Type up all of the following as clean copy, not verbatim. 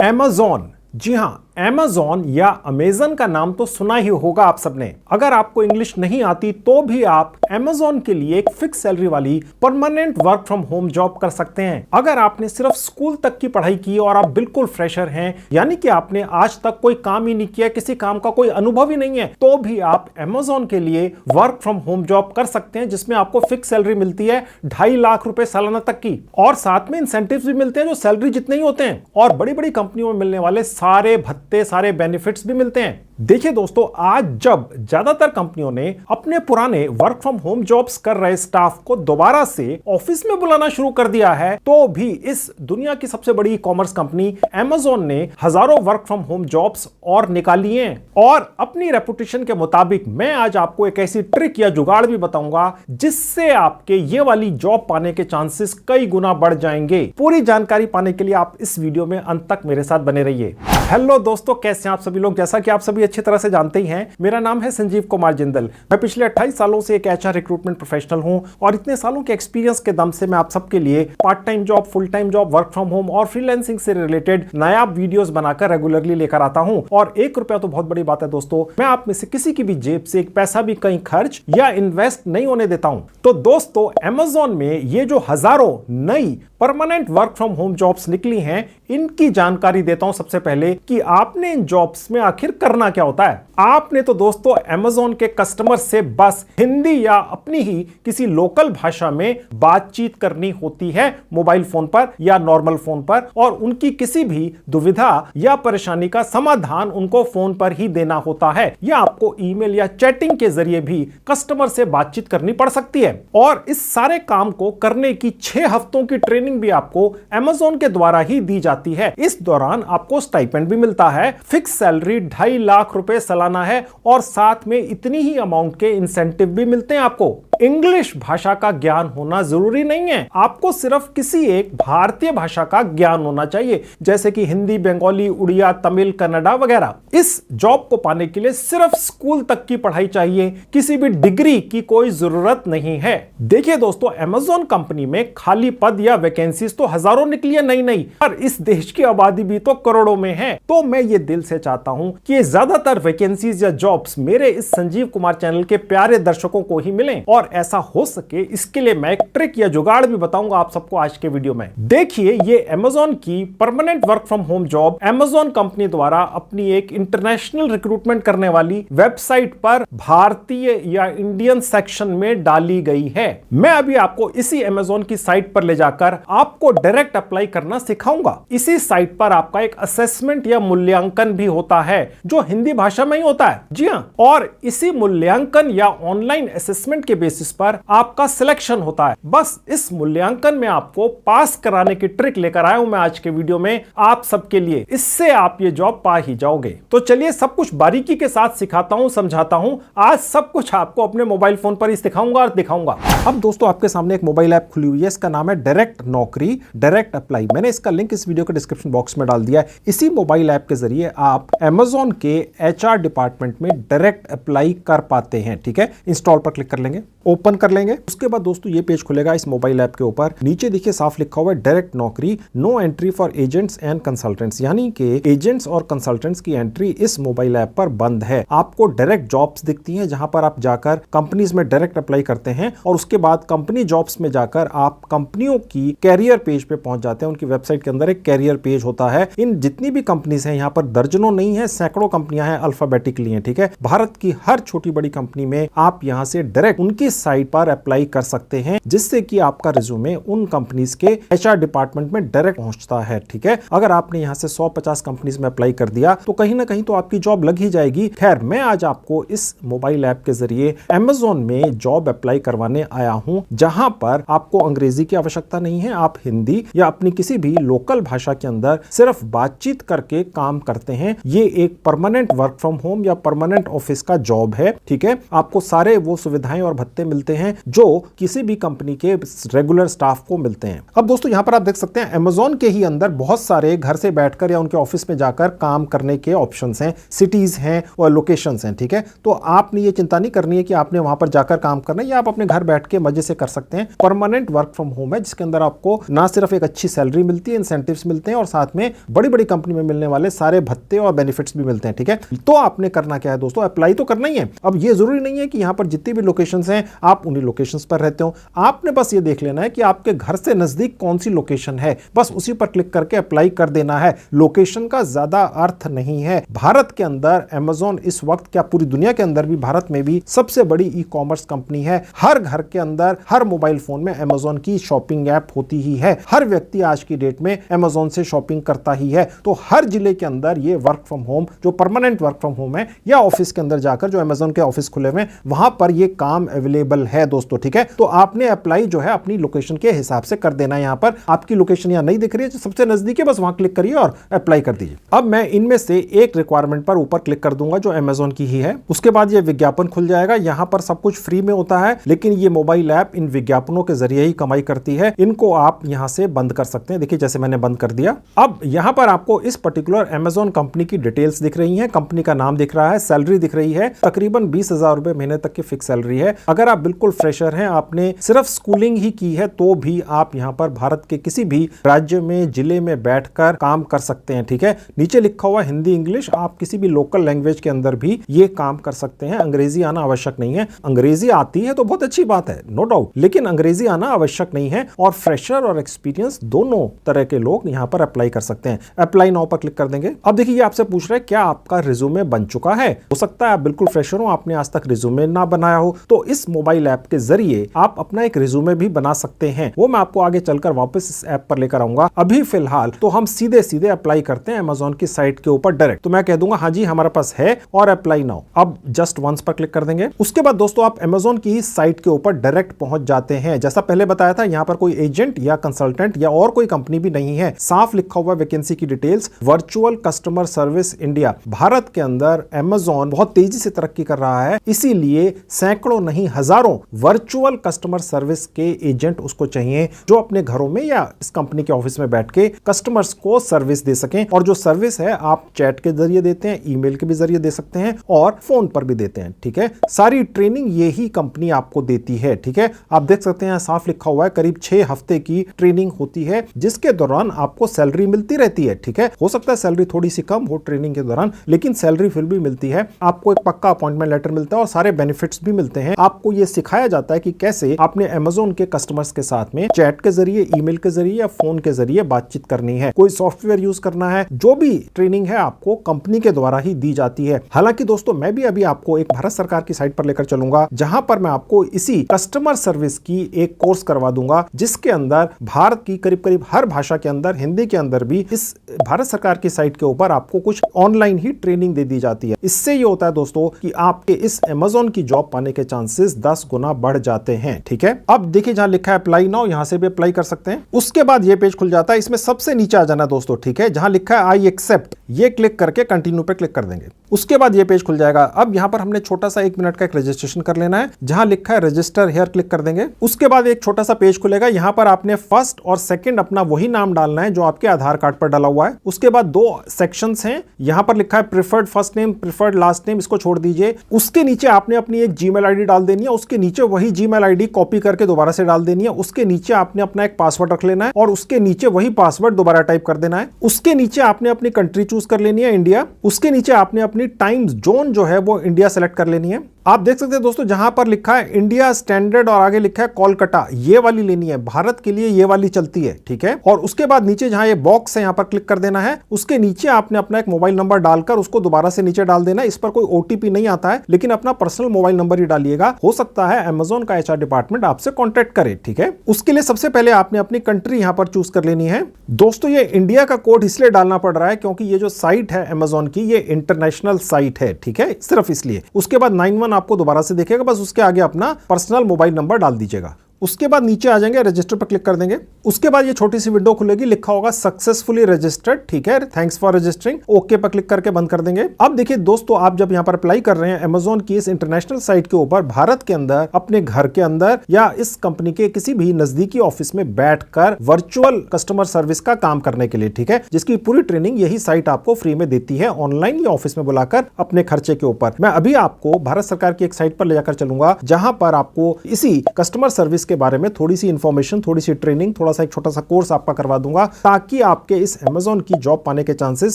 Amazon, जी हां, Amazon या Amazon का नाम तो सुना ही होगा आप सबने। अगर आपको इंग्लिश नहीं आती तो भी आप Amazon के लिए एक फिक्स सैलरी वाली permanent work from home job कर सकते हैं। अगर आपने सिर्फ स्कूल तक की पढ़ाई की और आप बिल्कुल फ्रेशर हैं, यानी कि आपने आज तक कोई काम ही नहीं किया, किसी काम का कोई अनुभव ही नहीं है, तो भी आप Amazon के लिए वर्क फ्रॉम होम जॉब कर सकते हैं, जिसमें आपको फिक्स सैलरी मिलती है 2.5 लाख रुपए सालाना तक की, और साथ में इंसेंटिव्स भी मिलते हैं जो सैलरी जितने ही होते हैं, और बड़ी बड़ी कंपनियों में मिलने वाले सारे भत्ते, सारे बेनिफिट्स भी मिलते हैं। देखिए दोस्तों, आज जब ज्यादातर कंपनियों ने अपने पुराने वर्क फ्रॉम होम जॉब्स कर रहे स्टाफ को दोबारा से ऑफिस में बुलाना शुरू कर दिया है, तो भी इस दुनिया की सबसे बड़ी ई कॉमर्स कंपनी Amazon ने हजारों वर्क फ्रॉम होम जॉब्स और निकाली हैं। और अपनी रेपुटेशन के मुताबिक मैं आज आपको एक ऐसी ट्रिक या जुगाड़ भी बताऊंगा जिससे आपके ये वाली जॉब पाने के चांसेस कई गुना बढ़ जाएंगे। पूरी जानकारी पाने के लिए आप इस वीडियो में अंत तक मेरे साथ बने रहिए। हेलो दोस्तों, कैसे हैं आप सभी लोग। जैसा कि आप सभी अच्छी तरह से जानते ही हैं, मेरा नाम है संजीव कुमार जिंदल। मैं पिछले 28 सालों से एक एचआर रिक्रूटमेंट प्रोफेशनल हूं, और इतने सालों के एक्सपीरियंस के दम से मैं आप सबके लिए part time job, full time job, work from home और फ्रीलांसिंग से रिलेटेड नायाब वीडियोस बनाकर रेगुलरली लेकर आता हूं। और 1 रुपया तो बहुत बड़ी बात है दोस्तों, मैं आप में से किसी की भी जेब से एक पैसा भी कहीं खर्च या इन्वेस्ट नहीं होने देता हूं। तो दोस्तों, Amazon में ये जो हजारों नई permanent work from home jobs निकली हैं, इनकी जानकारी देता हूं सबसे पहले कि आपने इन जॉब्स में आखिर करना क्या होता है। आपने तो दोस्तों Amazon के कस्टमर से बस हिंदी या अपनी ही किसी लोकल भाषा में बातचीत करनी होती है, मोबाइल फोन पर या नॉर्मल फोन पर, और उनकी किसी भी दुविधा या परेशानी का समाधान उनको फोन पर ही देना होता है, या आपको ईमेल या चैटिंग के जरिए भी कस्टमर से बातचीत करनी पड़ सकती है। और इस सारे काम को करने की 6 हफ्तों की ट्रेनिंग भी आपको Amazon के द्वारा ही दी जाती है। इस दौरान आपको स्टाइपेंड भी मिलता है, फिक्स सैलरी 2.5 लाख रुपए सालाना है, और साथ में इतनी ही अमाउंट के इंसेंटिव भी मिलते हैं आपको। इंग्लिश भाषा का ज्ञान होना जरूरी नहीं है, आपको सिर्फ किसी एक भारतीय भाषा का ज्ञान होना चाहिए, जैसे कि हिंदी, बंगाली, उड़िया, तमिल, कन्नड़ा वगैरह। इस जॉब को पाने के लिए सिर्फ स्कूल तक की पढ़ाई चाहिए, किसी भी डिग्री की कोई जरूरत नहीं है। देखिए दोस्तों, Amazon कंपनी में खाली पद या वैकेंसीज तो हजारों निकली है नई नई, और इस देश की आबादी भी तो करोड़ों में है। तो मैं ये दिल से चाहता हूं कि ज्यादातर वैकेंसीज या जॉब्स मेरे इस संजीव कुमार चैनल के प्यारे दर्शकों को ही मिलें, और ऐसा हो सके इसके लिए मैं एक ट्रिक या जुगाड़ भी बताऊंगा आप सबको आज के वीडियो में। देखिए, ये Amazon की permanent work from home job Amazon company द्वारा अपनी एक इंटरनेशनल रिक्रूटमेंट करने वाली वेबसाइट पर भारतीय या इंडियन सेक्शन में डाली गई है। मैं अभी आपको इसी Amazon की साइट पर ले जाकर आपको डायरेक्ट अप्लाई करना सिखाऊंगा। इसी साइट पर आपका एक असेसमेंट या मूल्यांकन भी होता है, जो हिंदी भाषा में ही होता है। जी हां, और इसी मूल्यांकन या ऑनलाइन असेसमेंट के बेसिस पर आपका सिलेक्शन होता है। बस इस मूल्यांकन में आपको पास कराने की ट्रिक लेकर आया हूं मैं आज के वीडियो में आप सबके लिए। इससे आप ये जॉब पा ही जाओगे। तो चलिए सब कुछ बारीकी के साथ सिखाता हूं, समझाता हूं। आज सब कुछ आपको अपने मोबाइल फोन पर ही सिखाऊंगा और दिखाऊंगा। अब दोस्तों, आपके सामने एक मोबाइल ऐप खुली हुई है, इसका नाम है डायरेक्ट नौकरी, डायरेक्ट अप्लाई। मैंने इसका लिंक इस वीडियो के डिस्क्रिप्शन बॉक्स में डाल दिया है। इसी मोबाइल ऐप के जरिए आप Amazon के HR डिपार्टमेंट में डायरेक्ट अप्लाई कर पाते हैं। ठीक है, इंस्टॉल पर क्लिक कर लेंगे, ओपन कर लेंगे। उसके बाद दोस्तों ये पेज खुलेगा इस मोबाइल ऐप के ऊपर। नीचे देखिए साफ लिखा हुआ है डायरेक्ट नौकरी, no entry for agents and consultants, यानी कि एजेंट्स और कंसल्टेंट्स की एंट्री इस मोबाइल ऐप पर बंद है। आपको डायरेक्ट जॉब्स दिखती हैं, जहां पर आप जाकर कंपनीज में डायरेक्ट अप्लाई करते हैं, और उसके बाद कंपनी जॉब्स में जाकर आप कंपनियों की कैरियर पेज पे पहुंच जाते हैं। उनकी वेबसाइट के अंदर एक कैरियर पेज होता है। इन जितनी भी कंपनीज हैं, यहाँ पर दर्जनों नहीं है, सैकड़ों कंपनियां हैं, अल्फाबेटिकली हैं। ठीक है, भारत की हर छोटी बड़ी कंपनी में आप यहाँ से डायरेक्ट उनकी साइट पर अप्लाई कर सकते हैं, जिससे कि आपका रिज्यूमे उन कंपनीज के HR डिपार्टमेंट में डायरेक्ट पहुंचता है। ठीक है, अगर आपने यहाँ से 150 कंपनीज में अप्लाई कर दिया तो कहीं ना कहीं तो आपकी जॉब लग ही जाएगी। खैर, मैं आज आपको इस मोबाइल ऐप के जरिए Amazon में जॉब अप्लाई करवाने आया हूं, जहां पर आपको अंग्रेजी की आवश्यकता नहीं है। आप हिंदी या अपनी किसी भी लोकल भाषा के अंदर सिर्फ बातचीत करके काम करते हैं। ये एक परमानेंट वर्क फ्रॉम होम या परमानेंट ऑफिस का जॉब है। ठीक है, आपको सारे वो सुविधाएं और भत्ते भत्ते मिलते हैं जो किसी भी कंपनी के रेगुलर स्टाफ को मिलते हैं। अब दोस्तों यहां पर आप देख सकते हैं Amazon के ही अंदर बहुत सारे घर से बैठकर या उनके ऑफिस में जाकर काम करने के ऑप्शंस हैं, सिटीज हैं और लोकेशंस हैं। ठीक है, तो आपने ये चिंता नहीं करनी है कि आपने वहां पर जाकर काम करना है, या आप अपने घर बैठ के मजे से कर सकते हैं। परमानेंट वर्क फ्रॉम होम है जिसके अंदर आपको ना सिर्फ एक अच्छी सैलरी मिलती है, इंसेंटिव्स मिलते हैं और साथ में बड़ी बड़ी कंपनी में मिलने वाले सारे भत्ते और बेनिफिट्स भी मिलते हैं। ठीक है, तो आपने करना क्या है दोस्तों, अप्लाई तो करना ही है। अब ये जरूरी नहीं है कि यहां पर जितनी भी लोकेशंस हैं आप उन्हीं लोकेशंस पर रहते हो, आपने बस ये देख लेना है कि आपके घर से नजदीक कौन सी लोकेशन है, बस उसी पर क्लिक करके अप्लाई कर देना है। लोकेशन का ज्यादा अर्थ नहीं है। भारत के अंदर Amazon इस वक्त, क्या पूरी दुनिया के अंदर भी, भारत में भी सबसे बड़ी ई कॉमर्स कंपनी है। हर घर के अंदर, हर मोबाइल फोन में Amazon की शॉपिंग ऐप होती ही है। हर व्यक्ति आज की डेट में Amazon से शॉपिंग करता ही है। तो हर जिले के अंदर ये वर्क फ्रॉम होम, जो परमानेंट वर्क फ्रॉम होम है, या ऑफिस के अंदर जाकर जो Amazon के ऑफिस खुले हुए वहां पर ये काम अवेलेबल है दोस्तों। ठीक है, तो आपने अप्लाई जो है अपनी लोकेशन के हिसाब से कर देना है। यहां पर आपकी लोकेशन यहां नहीं दिख रही है, जो सबसे नजदीक है बस वहां क्लिक करिए और अप्लाई कर दीजिए। अब मैं इनमें से एक रिक्वायरमेंट पर ऊपर क्लिक कर दूंगा जो Amazon की ही है। उसके बाद ये विज्ञापन खुल जाएगा। यहां पर सब कुछ फ्री में होता है, लेकिन ये मोबाइल ऐप इन विज्ञापनों के जरिए ही कमाई करती है। इनको आप यहां से बंद कर सकते हैं। देखिए जैसे मैंने बंद कर दिया। अब यहां पर आपको इस पर्टिकुलर Amazon कंपनी की डिटेल्स दिख रही हैं, कंपनी का नाम दिख रहा है, सैलरी दिख रही है, तकरीबन 20,000 रुपए महीने तक की फिक्स सैलरी है। अगर आप बिल्कुल फ्रेशर हैं, आपने सिर्फ स्कूलिंग ही की है, तो भी आप यहां पर भारत के किसी भी राज्य में, जिले में बैठकर काम कर सकते हैं। ठीक है, नीचे लिखा हुआ हिंदी इंग्लिश, आप किसी भी लोकल लैंग्वेज के अंदर भी ये काम कर सकते हैं। अंग्रेजी आना आवश्यक नहीं है। अंग्रेजी आती है तो बहुत अच्छी बात है, नो डाउट, लेकिन अंग्रेजी आना आवश्यक नहीं है। और फ्रेशर और एक्सपीरियंस दोनों तरह के लोग यहां पर अप्लाई कर सकते हैं। अप्लाई नाउ पर क्लिक कर देंगे। अब देखिए ये आपसे पूछ रहा है क्या आपका रिज्यूमे बन चुका है। हो सकता है आप बिल्कुल फ्रेशर हो, आपने आज तक रिज्यूमे ना बनाया हो, तो इस मोबाइल ऐप के जरिए आप अपना एक रिज्यूमे भी बना सकते हैं। वो मैं आपको आगे चलकर वापस इस ऐप पर लेकर आऊंगा। अभी फिलहाल तो हम सीधे सीधे अप्लाई करते हैं Amazon की साइट के ऊपर डायरेक्ट। तो मैं कह दूंगा हाँ जी हमारे पास है और अप्लाई नाउ। अब जस्ट वंस पर क्लिक कर देंगे। उसके बाद दोस्तों आप Amazon की साइट के ऊपर डायरेक्ट पहुंच जाते हैं। जैसा पहले बताया था, यहां पर कोई एजेंट या कंसल्टेंट या और कोई कंपनी भी नहीं है। साफ लिखा हुआ वैकेंसी की details, virtual customer service India. Bharat के अंदर Amazon बहुत तेजी से तरक्की कर रहा है, इसीलिए सैकड़ों नहीं हजारों वर्चुअल कस्टमर सर्विस के एजेंट उसको चाहिए जो अपने घरों में या इस कंपनी के ऑफिस में बैठ के कस्टमर्स को सर्विस दे सकें। और जो सर्विस है आप चैट के जरिए देते हैं, ईमेल के भी जरिए दे सकते हैं और फोन पर भी देते हैं। ठीक है, सारी ट्रेनिंग यही कंपनी आपको देती है। ठीक है, आप देख सकते हैं साफ लिखा हुआ है करीब 6 हफ्ते की ट्रेनिंग होती है, जिसके दौरान आपको सैलरी मिलती रहती है। ठीक है, हो सकता है सैलरी थोड़ी सी कम हो ट्रेनिंग के दौरान, लेकिन सैलरी फिर भी मिलती है। आपको एक पक्का अपॉइंटमेंट लेटर मिलता है और सारे बेनिफिट्स भी मिलते हैं। आपको यह सिखाया जाता है कि कैसे आपने Amazon के कस्टमर्स के साथ में चैट के जरिए, ईमेल के जरिए या फोन के जरिए बातचीत करनी है, कोई सॉफ्टवेयर यूज करना है। जो भी ट्रेनिंग है आपको कंपनी के द्वारा ही दी जाती है। हालांकि दोस्तों मैं भी अभी आपको एक भारत सरकार की साइट पर लेकर चलूंगा, जहां पर मैं आपको इसी कस्टमर सर्विस की एक कोर्स करवा दूंगा, जिसके अंदर भारत की करीब करीब हर भाषा के अंदर, हिंदी के अंदर भी इस भारत सरकार की साइट के ऊपर आपको कुछ ऑनलाइन ही ट्रेनिंग दे दी जाती है। इससे ये होता है दोस्तों कि आपके इस Amazon की जॉब पाने के चांसेस 10 गुना बढ़ जाते हैं। ठीक है, अब देखिए जहां लिखा है अप्लाई नाउ, यहां से भी अप्लाई कर सकते हैं। उसके बाद ये पेज खुल जाता है। इसमें सबसे नीचे आ जाना दोस्तों। ठीक है, जहां लिखा है आई एक्सेप्ट, ये क्लिक करके कंटिन्यू पे क्लिक कर देंगे। उसके बाद ये पेज खुल जाएगा। अब यहां पर हमने छोटा सा 1 मिनट का एक रजिस्ट्रेशन कर लेना है। जहां लिखा है रजिस्टर हियर क्लिक कर देंगे। उसके बाद एक छोटा सा पेज खुलेगा। यहां पर आपने फर्स्ट और सेकंड अपना वही नाम डालना है जो आपके आधार कार्ड पर डाला हुआ है। उसके बाद 2 सेक्शंस हैं। यहां पर लिखा है preferred first name, preferred last name, इसको छोड़ दीजिए। उसके नीचे आपने अपनी एक जीमेल आईडी डाल देनी है। उसके नीचे वही जीमेल आईडी कॉपी करके दोबारा से डाल देनी है। उसके नीचे आपने अपना एक पासवर्ड रख लेना है और उसके नीचे वही पासवर्ड दोबारा टाइप कर देना है। उसके नीचे आपने अपनी कंट्री चूज कर लेनी है, इंडिया। उसके नीचे आपने अपनी टाइम जोन जो है वो इंडिया सेलेक्ट कर लेनी है। आप देख सकते हैं दोस्तों जहां पर लिखा है इंडिया स्टैंडर्ड और आगे लिखा है कोलकाता, ये वाली लेनी है। भारत के लिए ये वाली चलती है। ठीक है, और उसके बाद नीचे जहां ये बॉक्स है यहां पर क्लिक कर देना है। उसके नीचे आपने अपना एक मोबाइल नंबर डालकर उसको दोबारा से नीचे डाल देना है। इस पर कोई ओटीपी नहीं आता है, लेकिन अपना पर्सनल मोबाइल नंबर ही डालिएगा। हो सकता है Amazon का HR डिपार्टमेंट आपसे कॉन्टेक्ट करे। ठीक है, उसके लिए सबसे पहले आपने अपनी कंट्री यहां पर चूज कर लेनी है। दोस्तों ये इंडिया का कोड इसलिए डालना पड़ रहा है क्योंकि ये जो साइट है Amazon की, ये इंटरनेशनल साइट है। ठीक है, सिर्फ इसलिए। उसके बाद 91 आपको दोबारा से देखेगा, बस उसके आगे अपना पर्सनल मोबाइल नंबर डाल दीजिएगा। उसके बाद नीचे आ जाएंगे, रजिस्टर पर क्लिक कर देंगे। उसके बाद ये छोटी सी विंडो खुलेगी, लिखा होगा सक्सेसफुली रजिस्टर्ड, ठीक है, थैंक्स फॉर रजिस्टरिंग, ओके पर क्लिक करके बंद कर देंगे। अब देखिए दोस्तों, आप जब यहां पर अप्लाई कर रहे हैं अमेज़न की इस इंटरनेशनल साइट के ऊपर, भारत के अंदर, अपने घर के अंदर या इस कंपनी के किसी भी नजदीकी ऑफिस में बैठकर वर्चुअल कस्टमर सर्विस का काम करने के लिए, ठीक है, जिसकी पूरी ट्रेनिंग यही साइट आपको फ्री में देती है, ऑनलाइन या ऑफिस में बुलाकर अपने खर्चे के ऊपर। मैं अभी आपको भारत सरकार की एक साइट पर ले जाकर चलूंगा, जहां पर आपको इसी कस्टमर सर्विस के बारे में थोड़ी सी इंफॉर्मेशन, थोड़ी सी ट्रेनिंग, थोड़ा सा एक छोटा सा कोर्स आपका करवा दूंगा, ताकि आपके इस अमेज़न की जॉब पाने के चांसेस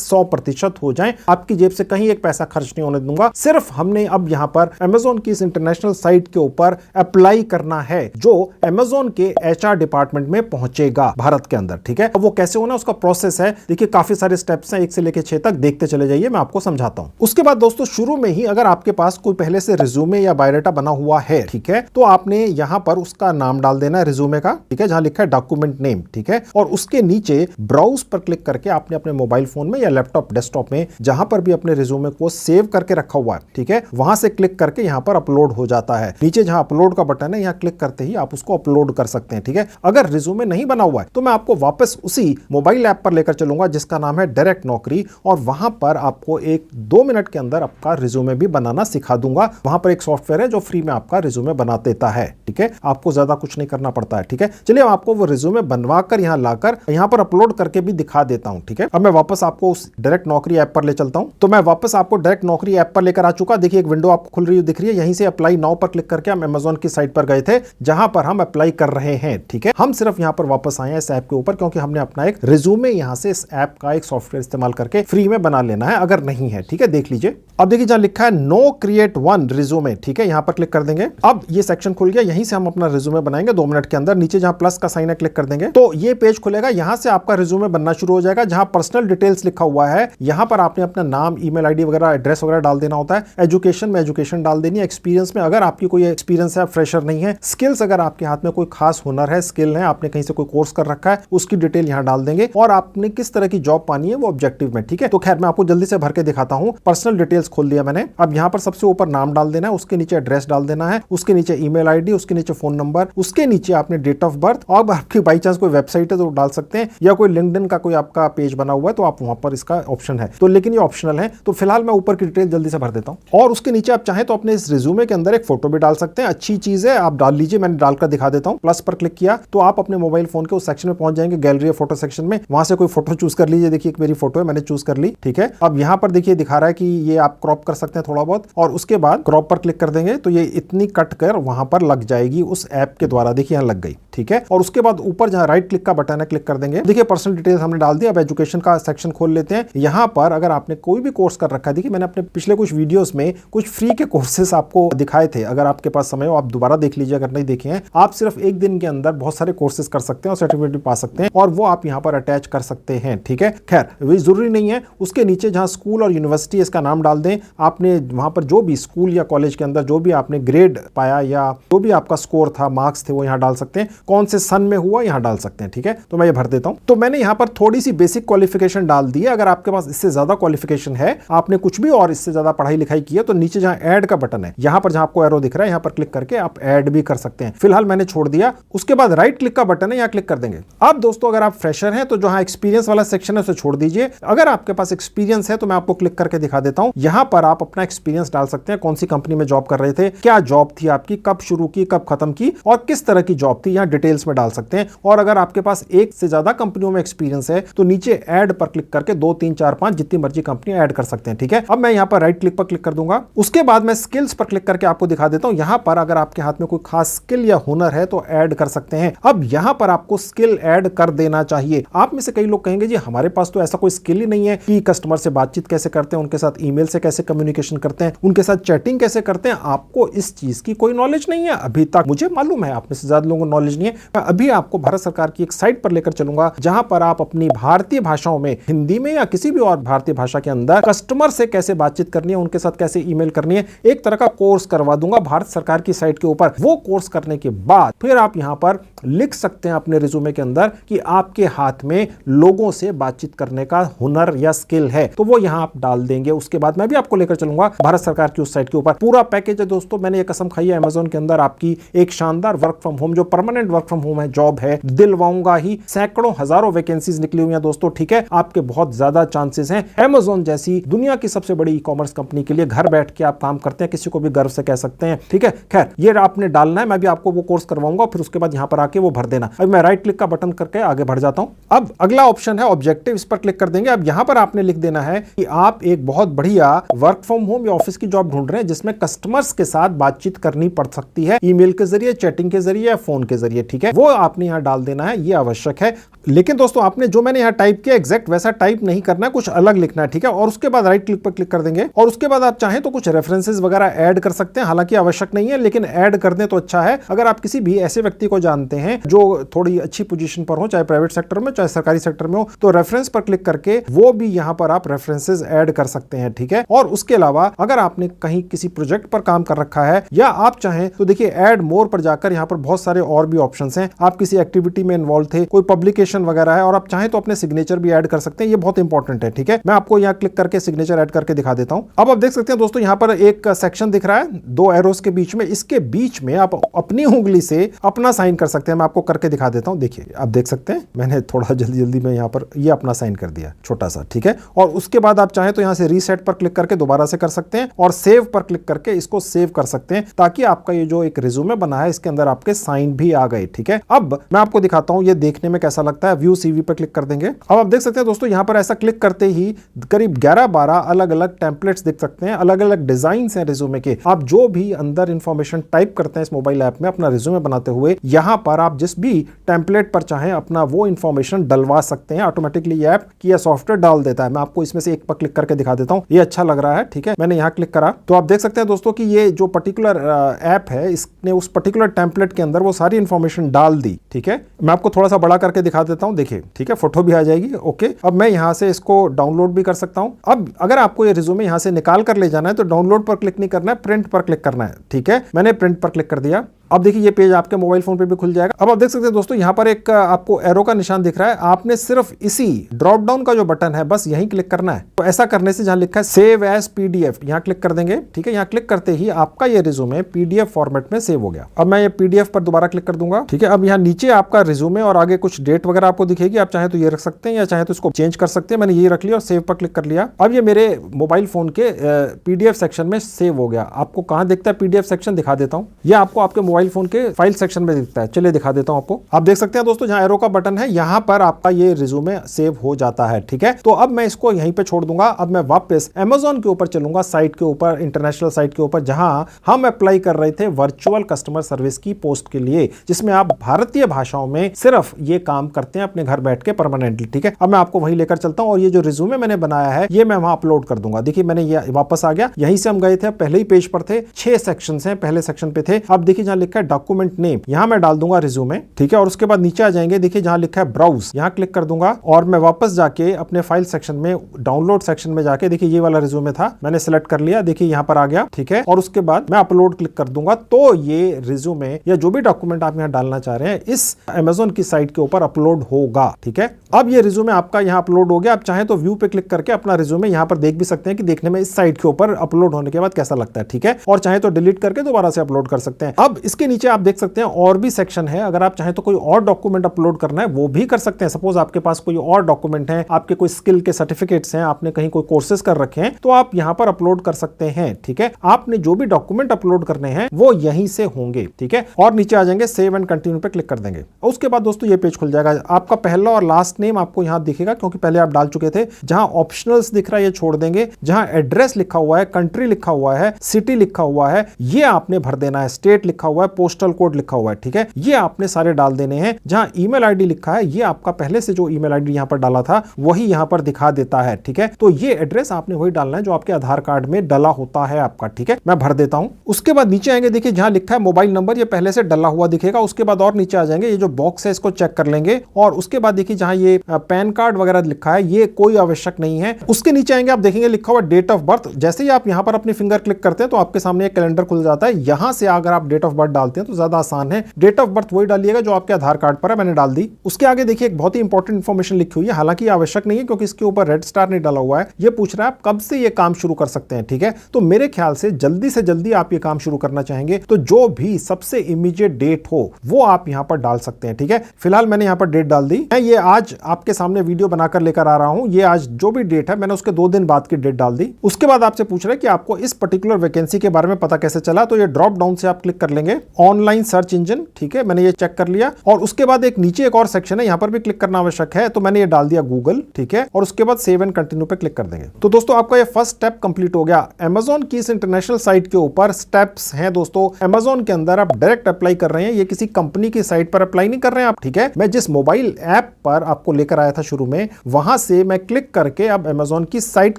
100% हो जाएं। आपकी जेब से कहीं एक पैसा खर्च नहीं होने दूंगा। सिर्फ हमने अब यहां पर अमेज़न की इस इंटरनेशनल साइट के ऊपर अप्लाई करना है, जो अमेज़न के एचआर डिपार्टमेंट में पहुंचेगा भारत के अंदर, ठीक है। अब वो कैसे होना, उसका प्रोसेस है, देखिए काफी सारे स्टेप्स हैं, 1 से लेकर 6 तक, देखते चले जाइए, मैं आपको समझाता हूं। उसके बाद दोस्तों, शुरू में ही अगर आपके पास कोई पहले से रिज्यूमे या बायोडाटा बना हुआ है, ठीक है, तो आपने यहां पर उसका नाम डाल देना है रिज्यूमे का, ठीक है, जहां लिखा है डॉक्यूमेंट नेम, ठीक है, और उसके नीचे ब्राउज पर क्लिक करके आपने अपने मोबाइल फोन में या लैपटॉप डेस्कटॉप में जहां पर भी अपने रिज्यूमे को सेव करके रखा हुआ है, ठीक है, वहां से क्लिक करके यहां पर अपलोड हो जाता है। नीचे जहां अपलोड का बटन है, यहां क्लिक करते ही आप उसको अपलोड कर सकते हैं, ठीक है। अगर रिज्यूमे नहीं बना हुआ है तो मैं आपको वापस उसी मोबाइल ऐप पर लेकर चलूंगा जिसका नाम है डायरेक्ट नौकरी, और वहां पर आपको 1-2 मिनट के अंदर आपका रिज्यूमे भी बनाना सिखा दूंगा। वहां पर एक सॉफ्टवेयर है जो फ्री में आपका रिज्यूमे बना देता है, ठीक है, आपको ज्यादा कुछ नहीं करना पड़ता है, ठीक है। चलिए आपको वो रिज्यूमे बनवा कर यहां लाकर यहां पर अपलोड करके भी दिखा देता हूं, ठीक है। अब मैं वापस आपको उस डायरेक्ट नौकरी ऐप पर ले चलता हूं। तो मैं वापस आपको डायरेक्ट नौकरी ऐप पर लेकर आ चुका। देखिए एक विंडो आपको खुल रही है, दिख रही है, यहीं से अप्लाई नाउ पर क्लिक करके हम अमेज़न की साइट पर गए थे, जहां पर हम अप्लाई कर रहे हैं, ठीक है। हम सिर्फ यहां पर वापस आए हैं इस ऐप के ऊपर, क्योंकि हमने अपना एक रिज्यूमे यहां से इस ऐप का एक सॉफ्टवेयर इस्तेमाल करके फ्री में बना लेना है, अगर नहीं है, ठीक है, देख लीजिए। अब देखिए जहां लिखा है नो क्रिएट वन रिज्यूमे, ठीक है, यहां पर क्लिक कर देंगे। अब ये सेक्शन खुल गया, यहीं से हम अपना रिज्यूमे बनाएंगे 2 मिनट के अंदर। नीचे जहां प्लस का साइन है क्लिक कर देंगे तो ये पेज खुलेगा, यहां से आपका रिज्यूमे बनना शुरू हो जाएगा। जहां पर्सनल डिटेल्स लिखा हुआ है, यहां पर आपने अपना नाम, ईमेल आईडी वगैरह, एड्रेस वगैरह डाल देना होता है। एजुकेशन में एजुकेशन डाल देनी है, एक्सपीरियंस में अगर आपकी कोई एक्सपीरियंस है, फ्रेशर नहीं है, स्किल्स अगर आपके हाथ में कोई खास हुनर है, स्किल है, आपने कहीं से कोई कोर्स कर रखा है, उसकी डिटेल यहां डाल देंगे, और आपने किस तरह की जॉब पानी है वो ऑब्जेक्टिव में, ठीक है। तो खैर मैं आपको जल्दी से भर के दिखाता हूं। पर्सनल डिटेल्स खोल दिया मैंने। अब यहां पर सबसे ऊपर नाम डाल देना है, उसके नीचे एड्रेस डाल देना है, उसके नीचे ईमेल आईडी, उसके नीचे फोन नंबर, उसके नीचे आपने डेट ऑफ बर्थ, और आपकी बाई चांस कोई वेबसाइट है तो डाल सकते हैं, या कोई लिंक्डइन का कोई आपका पेज बना हुआ है तो आप वहां पर इसका ऑप्शन है, तो लेकिन ये ऑप्शनल है। तो फिलहाल मैं ऊपर की डिटेल जल्दी से भर देता हूं। और उसके नीचे आप चाहें तो अपने इस रिज्यूमे के अंदर एक फोटो भी डाल सकते हैं, अच्छी चीज है, आप डाल लीजिए। मैंने डालकर दिखा देता हूं। प्लस पर क्लिक किया तो आप अपने मोबाइल फोन के उस सेक्शन में पहुंच जाएंगे, गैलरी या फोटो सेक्शन में, वहां से कोई फोटो चूज कर लीजिए। देखिए एक मेरी फोटो है, मैंने चूज कर ली, ठीक है। अब यहां पर देखिए दिखा रहा है कि ये आप क्रॉप कर सकते हैं थोड़ा बहुत, और उसके बाद क्रॉप पर क्लिक कर देंगे तो ये इतनी कट कर वहां पर लग जाएगी उस ऐप के द्वारा। देखिए यहां लग गई, ठीक है। और उसके बाद ऊपर जहां राइट क्लिक का बटन है क्लिक कर देंगे। देखिए पर्सनल डिटेल्स हमने डाल दिया। अब एजुकेशन का सेक्शन खोल लेते हैं। यहां पर अगर आपने कोई भी कोर्स कर रखा है, देखिए मैंने अपने पिछले कुछ वीडियोस में कुछ फ्री के कोर्सेस आपको दिखाए थे, अगर आपके पास समय हो आप दोबारा देख लीजिए, अगर नहीं देखे हैं। आप सिर्फ एक दिन के अंदर बहुत सारे कोर्सेज कर सकते हैं और सर्टिफिकेट भी पा सकते हैं, और वो आप यहां पर अटैच कर सकते हैं, ठीक है। खैर वही जरूरी नहीं है। उसके नीचे जहां स्कूल और यूनिवर्सिटी इसका नाम डाल दें, आपने वहां पर जो भी स्कूल या कॉलेज के अंदर जो भी आपने ग्रेड पाया या जो भी आपका स्कोर था, मार्क्स थे, वो यहां डाल सकते हैं। कौन से सन में हुआ यहां डाल सकते हैं, ठीक है। तो मैं ये भर देता हूं। तो मैंने यहां पर थोड़ी सी बेसिक क्वालिफिकेशन डाल दी है। अगर आपके पास इससे ज्यादा क्वालिफिकेशन है, आपने कुछ भी और इससे ज्यादा पढ़ाई लिखाई की है, तो नीचे जहां ऐड का बटन है, यहां पर जहां आपको एरो दिख रहा है, यहां पर क्लिक करके आप ऐड भी कर सकते हैं। फिलहाल मैंने छोड़ दिया। उसके बाद राइट क्लिक का बटन है, यहां क्लिक कर देंगे। अब दोस्तों अगर आप फ्रेशर हैं तो जहां एक्सपीरियंस वाला सेक्शन है उसे छोड़ दीजिए। अगर आपके पास एक्सपीरियंस है तो मैं आपको क्लिक करके दिखा देता हूं। यहां पर आप अपना एक्सपीरियंस डाल सकते हैं, कौन सी कंपनी में जॉब कर रहे थे, क्या जॉब थी आपकी, कब शुरू की, कब खत्म की, और किस तरह की जॉब थी, यहां डिटेल्स में डाल सकते हैं। और अगर आपके पास एक से ज्यादा कंपनियों में एक्सपीरियंस है तो नीचे ऐड पर क्लिक करके 2, 3, 4, 5 जितनी मर्जी कंपनी ऐड कर सकते हैं, ठीक है। अब मैं यहां पर राइट क्लिक पर क्लिक कर दूंगा। उसके बाद मैं स्किल्स पर क्लिक करके आपको दिखा देता हूं। यहां पर अगर आपके हाथ में कोई खास स्किल या हुनर है तो ऐड कर सकते हैं। अब यहां पर आपको स्किल ऐड कर देना चाहिए। आप में से कई लोग कहेंगे जी हमारे पास तो ऐसा कोई स्किल ही नहीं है कि कस्टमर से बातचीत कैसे करते हैं, उनके साथ ईमेल से कैसे कम्युनिकेशन करते हैं, उनके साथ चैटिंग कैसे करते हैं। आपको इस चीज की कोई नॉलेज नहीं है अभी तक। मुझे मालूम है आप में से ज्यादा लोगों को नॉलेज नहीं है। मैं अभी आपको भारत सरकार की एक साइट पर लेकर चलूंगा, जहां पर आप अपनी भारतीय भाषाओं में, हिंदी में या किसी भी और भारतीय भाषा के अंदर कस्टमर से कैसे बातचीत करनी है, उनके साथ कैसे ईमेल करनी है, एक तरह का कोर्स करवा दूंगा भारत सरकार की साइट के ऊपर। वो कोर्स करने के बाद फिर आप यहां पर लिख सकते हैं अपने रिज्यूमे के अंदर कि आपके हाथ में लोगों से बातचीत करने का हुनर या स्किल है, तो वो यहां आप डाल देंगे। उसके बाद मैं भी आपको लेकर चलूंगा भारत सरकार की उस साइट के ऊपर। पूरा पैकेज है दोस्तों। मैंने ये कसम खाई है अमेज़न के अंदर आपकी एक शानदार शानदार वर्क फ्रॉम होम, जो परमानेंट वर्क फ्रॉम होम है, जॉब है, दिलवाऊंगा ही। सैकड़ों हजारों वैकेंसीज निकली हुई हैं दोस्तों, ठीक है। आपके बहुत ज्यादा चांसेस हैं। Amazon जैसी दुनिया की सबसे बड़ी ई कॉमर्स कंपनी के लिए घर बैठ के आप काम करते हैं, किसी को भी गर्व से कह सकते हैं, ठीक है। खैर, ये आपने डालना है, मैं भी आपको वो कोर्स करवाऊंगा, फिर उसके बाद यहां पर आके वो भर देना। अब मैं राइट क्लिक का बटन करके आगे बढ़ जाता हूं। अब अगला ऑप्शन है ऑब्जेक्टिव, इस पर क्लिक कर देंगे। अब यहां पर आपने लिख देना है कि आप एक बहुत बढ़िया वर्क फ्रॉम होम या ऑफिस की जॉब ढूंढ रहे हैं जिसमें कस्टमर्स के साथ बातचीत करनी पड़ सकती है, ईमेल के जरिए, चैटिंग के जरिए या फोन के जरिए, ठीक है। वो आपने यहां डाल देना है, ये आवश्यक है। लेकिन दोस्तों, आपने जो मैंने यहां टाइप किया एग्जैक्ट वैसा टाइप नहीं करना है, कुछ अलग लिखना है, ठीक है। और उसके बाद राइट क्लिक पर क्लिक कर देंगे और उसके बाद आप चाहें तो कुछ रेफरेंसेस वगैरह ऐड कर सकते हैं, हालांकि आवश्यक नहीं है, लेकिन ऐड कर दें तो अच्छा है। अगर आप किसी भी ऐसे व्यक्ति को जानते हैं जो थोड़ी अच्छी पोजीशन पर हो, चाहे प्राइवेट सेक्टर में चाहे सरकारी सेक्टर में हो, तो रेफरेंस पर क्लिक करके वो भी यहां पर आप रेफरेंसेस ऐड कर सकते हैं, ठीक है। और उसके अलावा अगर आपने कहीं किसी प्रोजेक्ट पर काम कर रखा है या आप चाहें तो देखिए ऐड मोर पर जाकर यहां पर बहुत सारे और भी ऑप्शंस हैं। आप किसी एक्टिविटी में इन्वॉल्व थे, कोई पब्लिकेशन वगैरह है और आप चाहें तो अपने सिग्नेचर भी ऐड कर सकते हैं, ये बहुत इंपॉर्टेंट है, ठीक है। मैं आपको यहां क्लिक करके सिग्नेचर ऐड करके दिखा देता हूं। अब आप देख सकते हैं दोस्तों, यहां पर एक सेक्शन दिख रहा है 2 एरोस के बीच में, इसके बीच में आप अपनी उंगली से अपना साइन कर सकते हैं। मैं आपको करके दिखा देता हूं, देखिए आप देख सकते हैं मैंने थोड़ा जल्दी में यहां पर ये अपना साइन कर दिया छोटा सा, ठीक है। और उसके बाद आप चाहें तो यहां से रीसेट पर क्लिक करके दोबारा से कर सकते हैं और सेव पर क्लिक करके इसको सेव कर सकते हैं, ताकि आपका ये जो एक रिज्यूमे बना है इसके अंदर आपके साइन भी आ गए, ठीक है। अब मैं आपको दिखाता हूं ये देखने में कैसा लगता है। व्यू सीवी पर क्लिक कर देंगे। अब आप देख सकते हैं दोस्तों, यहां पर ऐसा क्लिक करते ही करीब 11-12 अलग अलग टेम्पलेट्स दिख सकते हैं, अलग अलग डिजाइन हैं रिज्यूमे के। आप जो भी अंदर इंफॉर्मेशन टाइप करते हैं इस मोबाइल ऐप में अपना रिज्यूमे बनाते हुए, यहां पर आप जिस भी टेम्पलेट पर चाहें अपना वो इंफॉर्मेशन डलवा सकते हैं। ऑटोमेटिकली ये ऐप की सॉफ्टवेयर डाल देता है। मैं आपको इसमें से एक पर क्लिक करके दिखा देता हूं, ये अच्छा लग रहा है, ठीक है। मैंने यहां क्लिक करा तो आप देख सकते हैं दोस्तों कि ये जो पर्टिकुलर ऐप है इसने उस पर्टिकुलर टेम्पलेट के अंदर वो सारी इंफॉर्मेशन डाल दी, ठीक है। मैं आपको थोड़ा सा बड़ा करके दिखा देता हूं, देखिए, ठीक है, फोटो भी आ जाएगी, ओके। अब मैं यहां से इसको डाउनलोड भी कर सकता हूं। अब अगर आपको ये रिज्यूमे यहां से निकाल कर ले जाना है तो डाउनलोड पर क्लिक नहीं करना है, प्रिंट पर क्लिक करना है, ठीक है। मैंने प्रिंट पर क्लिक कर दिया। अब देखिए ये पेज आपके मोबाइल फोन पे भी खुल जाएगा। अब आप देख सकते हैं दोस्तों, यहाँ पर एक आपको एरो का निशान दिख रहा है। आपने सिर्फ इसी ड्रॉप डाउन का जो बटन है बस यहीं क्लिक करना है। तो ऐसा करने से जहां लिखा है सेव एज पीडीएफ, यहाँ क्लिक कर देंगे, ठीक है। यहाँ क्लिक करते ही आपका ये रिज्यूमे पीडीएफ फॉर्मेट में सेव हो गया। अब मैं ये पीडीएफ पर दोबारा क्लिक कर दूंगा, ठीक है। अब यहाँ नीचे आपका रिज्यूमे और आगे कुछ डेट वगैरह आपको दिखेगी। आप चाहे तो ये रख सकते हैं या चाहे तो इसको चेंज कर सकते हैं। मैंने ये रख लिया और सेव पर क्लिक कर लिया। अब ये मेरे मोबाइल फोन के पीडीएफ सेक्शन में सेव हो गया। आपको कहां दिखता है पीडीएफ सेक्शन, दिखा देता हूं। ये आपको आपके मोबाइल फोन के फाइल सेक्शन में दिखता है। चलिए दिखा देता हूं आपको। आप देख सकते हैं दोस्तों, जहां एरो का बटन है यहां पर आपका ये रिज्यूमे सेव हो जाता है, ठीक है। तो अब मैं इसको यहीं पे छोड़ दूंगा। अब मैं वापस Amazon के ऊपर चलूंगा, साइट के ऊपर, इंटरनेशनल साइट के ऊपर, जहां हम अप्लाई कर रहे थे वर्चुअल कस्टमर सर्विस की पोस्ट के लिए, जिसमें आप भारतीय भाषाओं में सिर्फ ये काम करते हैं अपने घर बैठ के परमानेंटली, ठीक है। अब मैं आपको वहीं लेकर चलता हूं और ये जो रिज्यूमे मैंने बनाया है ये मैं वहां अपलोड कर दूंगा। देखिए मैंने ये वापस आ गया, यहीं से हम गए थे, पहले ही पेज पर थे, 6 सेक्शंस हैं, पहले सेक्शन पे थे। अब देखिए जहां लिखा है डॉक्यूमेंट नेम, यहां मैं डाल दूंगा रिज्यूमे, ठीक है। और उसके बाद नीचे आ जाएंगे, देखिए जहां लिखा है ब्राउज, यहां क्लिक कर दूंगा और मैं वापस जाके अपने फाइल सेक्शन में, डाउनलोड सेक्शन में जाके, देखिए ये वाला रिज्यूमे था, मैंने सिलेक्ट कर लिया, देखिए यहां पर आ गया, ठीक है। और उसके बाद मैं अपलोड क्लिक कर दूंगा तो ये रिज्यूमे या जो भी डॉक्यूमेंट आप यहां डालना चाह रहे हैं इस Amazon की साइट के ऊपर अपलोड होगा, ठीक है। अब ये रिज्यूमे आपका यहां अपलोड हो गया। आप चाहें तो व्यू पे क्लिक करके अपना रिज्यूमे यहां पर देख भी सकते हैं कि देखने में इस साइट के ऊपर अपलोड होने के बाद कैसा लगता है, ठीक है। और चाहे तो डिलीट करके दोबारा से अपलोड कर सकते हैं। अब इसके नीचे आप देख सकते हैं और भी सेक्शन है। अगर आप चाहें तो कोई और डॉक्यूमेंट अपलोड करना है वो भी कर सकते हैं। सपोज आपके पास कोई और डॉक्यूमेंट है, आपके कोई स्किल के सर्टिफिकेट्स हैं, आपने कहीं कोई कोर्सेज कर रखे हैं, तो आप यहां पर अपलोड कर सकते हैं, ठीक है। आपने जो भी डॉक्यूमेंट अपलोड करने हैं वो यहीं से होंगे, ठीक है। और नीचे आ जाएंगे, सेव एंड कंटिन्यू पे क्लिक कर देंगे। उसके बाद दोस्तों ये पेज खुल जाएगा। आपका पहला और लास्ट नेम आपको यहां दिखेगा क्योंकि पहले आप डाल चुके थे। जहां ऑप्शनल्स दिख रहा है ये छोड़ देंगे। जहां एड्रेस लिखा हुआ है, कंट्री लिखा हुआ है, सिटी लिखा हुआ है, ये आपने भर देना है। स्टेट लिखा हुआ है, पोस्टल कोड लिखा हुआ है, ठीक है, ये आपने सारे डाल देने हैं। जहां ईमेल आईडी लिखा है, ये आपका पहले से जो ईमेल आईडी यहां पर डाला था वही यहां पर दिखा देता है, ठीक है। तो ये एड्रेस आपने वही डालना है जो आपके आधार कार्ड में डला होता है आपका, ठीक है। मैं भर देता हूं। उसके बाद नीचे आएंगे, देखिए जहां लिखा है मोबाइल नंबर, ये पहले से डला हुआ दिखेगा। उसके बाद और नीचे आ जाएंगे, ये जो बॉक्स है इसको चेक कर लेंगे और उसके बाद देखिए जहां ये ये पैन कार्ड वगैरह लिखा है, ये कोई आवश्यक नहीं है। उसके नीचे आएंगे, आप देखेंगे लिखा हुआ डेट ऑफ बर्थ। जैसे ही आप यहां पर अपनी फिंगर क्लिक करते हैं तो आपके सामने एक कैलेंडर खुल जाता है। यहां से अगर आप डेट ऑफ बर्थ डालते हैं तो ज्यादा आसान है। डेट ऑफ बर्थ वही डालिएगा जो आपके आधार कार्ड पर है, मैंने डाल दी। उसके आगे देखिए एक बहुत ही इंपॉर्टेंट इंफॉर्मेशन लिखी हुई है, हालांकि आवश्यक नहीं है क्योंकि इसके ऊपर रेड स्टार नहीं डाला हुआ है। ये पूछ रहा है आप कब से ये काम शुरू कर सकते हैं, ठीक है। तो मेरे ख्याल से जल्दी आप ये काम शुरू करना चाहेंगे तो जो भी सबसे इमीडिएट डेट हो वो आप यहां पर डाल सकते हैं, ठीक है। फिलहाल मैंने यहां पर डेट डाल दी। मैं ये आज आपके सामने वीडियो बनाकर लेकर आ रहा हूं। ये आज जो भी डेट है मैंने उसके 2 दिन बाद की डेट डाल दी। उसके बाद आपसे पूछ रहे हैं कि आपको इस पर्टिकुलर वैकेंसी के बारे में पता कैसे चला, तो ये ड्रॉप डाउन से आप क्लिक कर लेंगे, ऑनलाइन सर्च इंजन, ठीक है। मैंने ये चेक कर लिया और उसके बाद एक नीचे एक और सेक्शन है, यहां पर भी क्लिक करना आवश्यक है, तो मैंने ये डाल दिया गूगल, ठीक है। और उसके बाद सेव एंड कंटिन्यू पे क्लिक कर देंगे। तो दोस्तों आपका ये फर्स्ट स्टेप कंप्लीट हो गया। Amazon की इस इंटरनेशनल साइट के ऊपर स्टेप्स हैं दोस्तों। Amazon के अंदर आप डायरेक्ट अप्लाई कर रहे हैं, ये किसी कंपनी की साइट पर अप्लाई नहीं कर रहे हैं आप, ठीक है। मैं जिस मोबाइल ऐप पर आपको लेकर आया था शुरू में, वहां से मैं क्लिक करके अब Amazon की साइट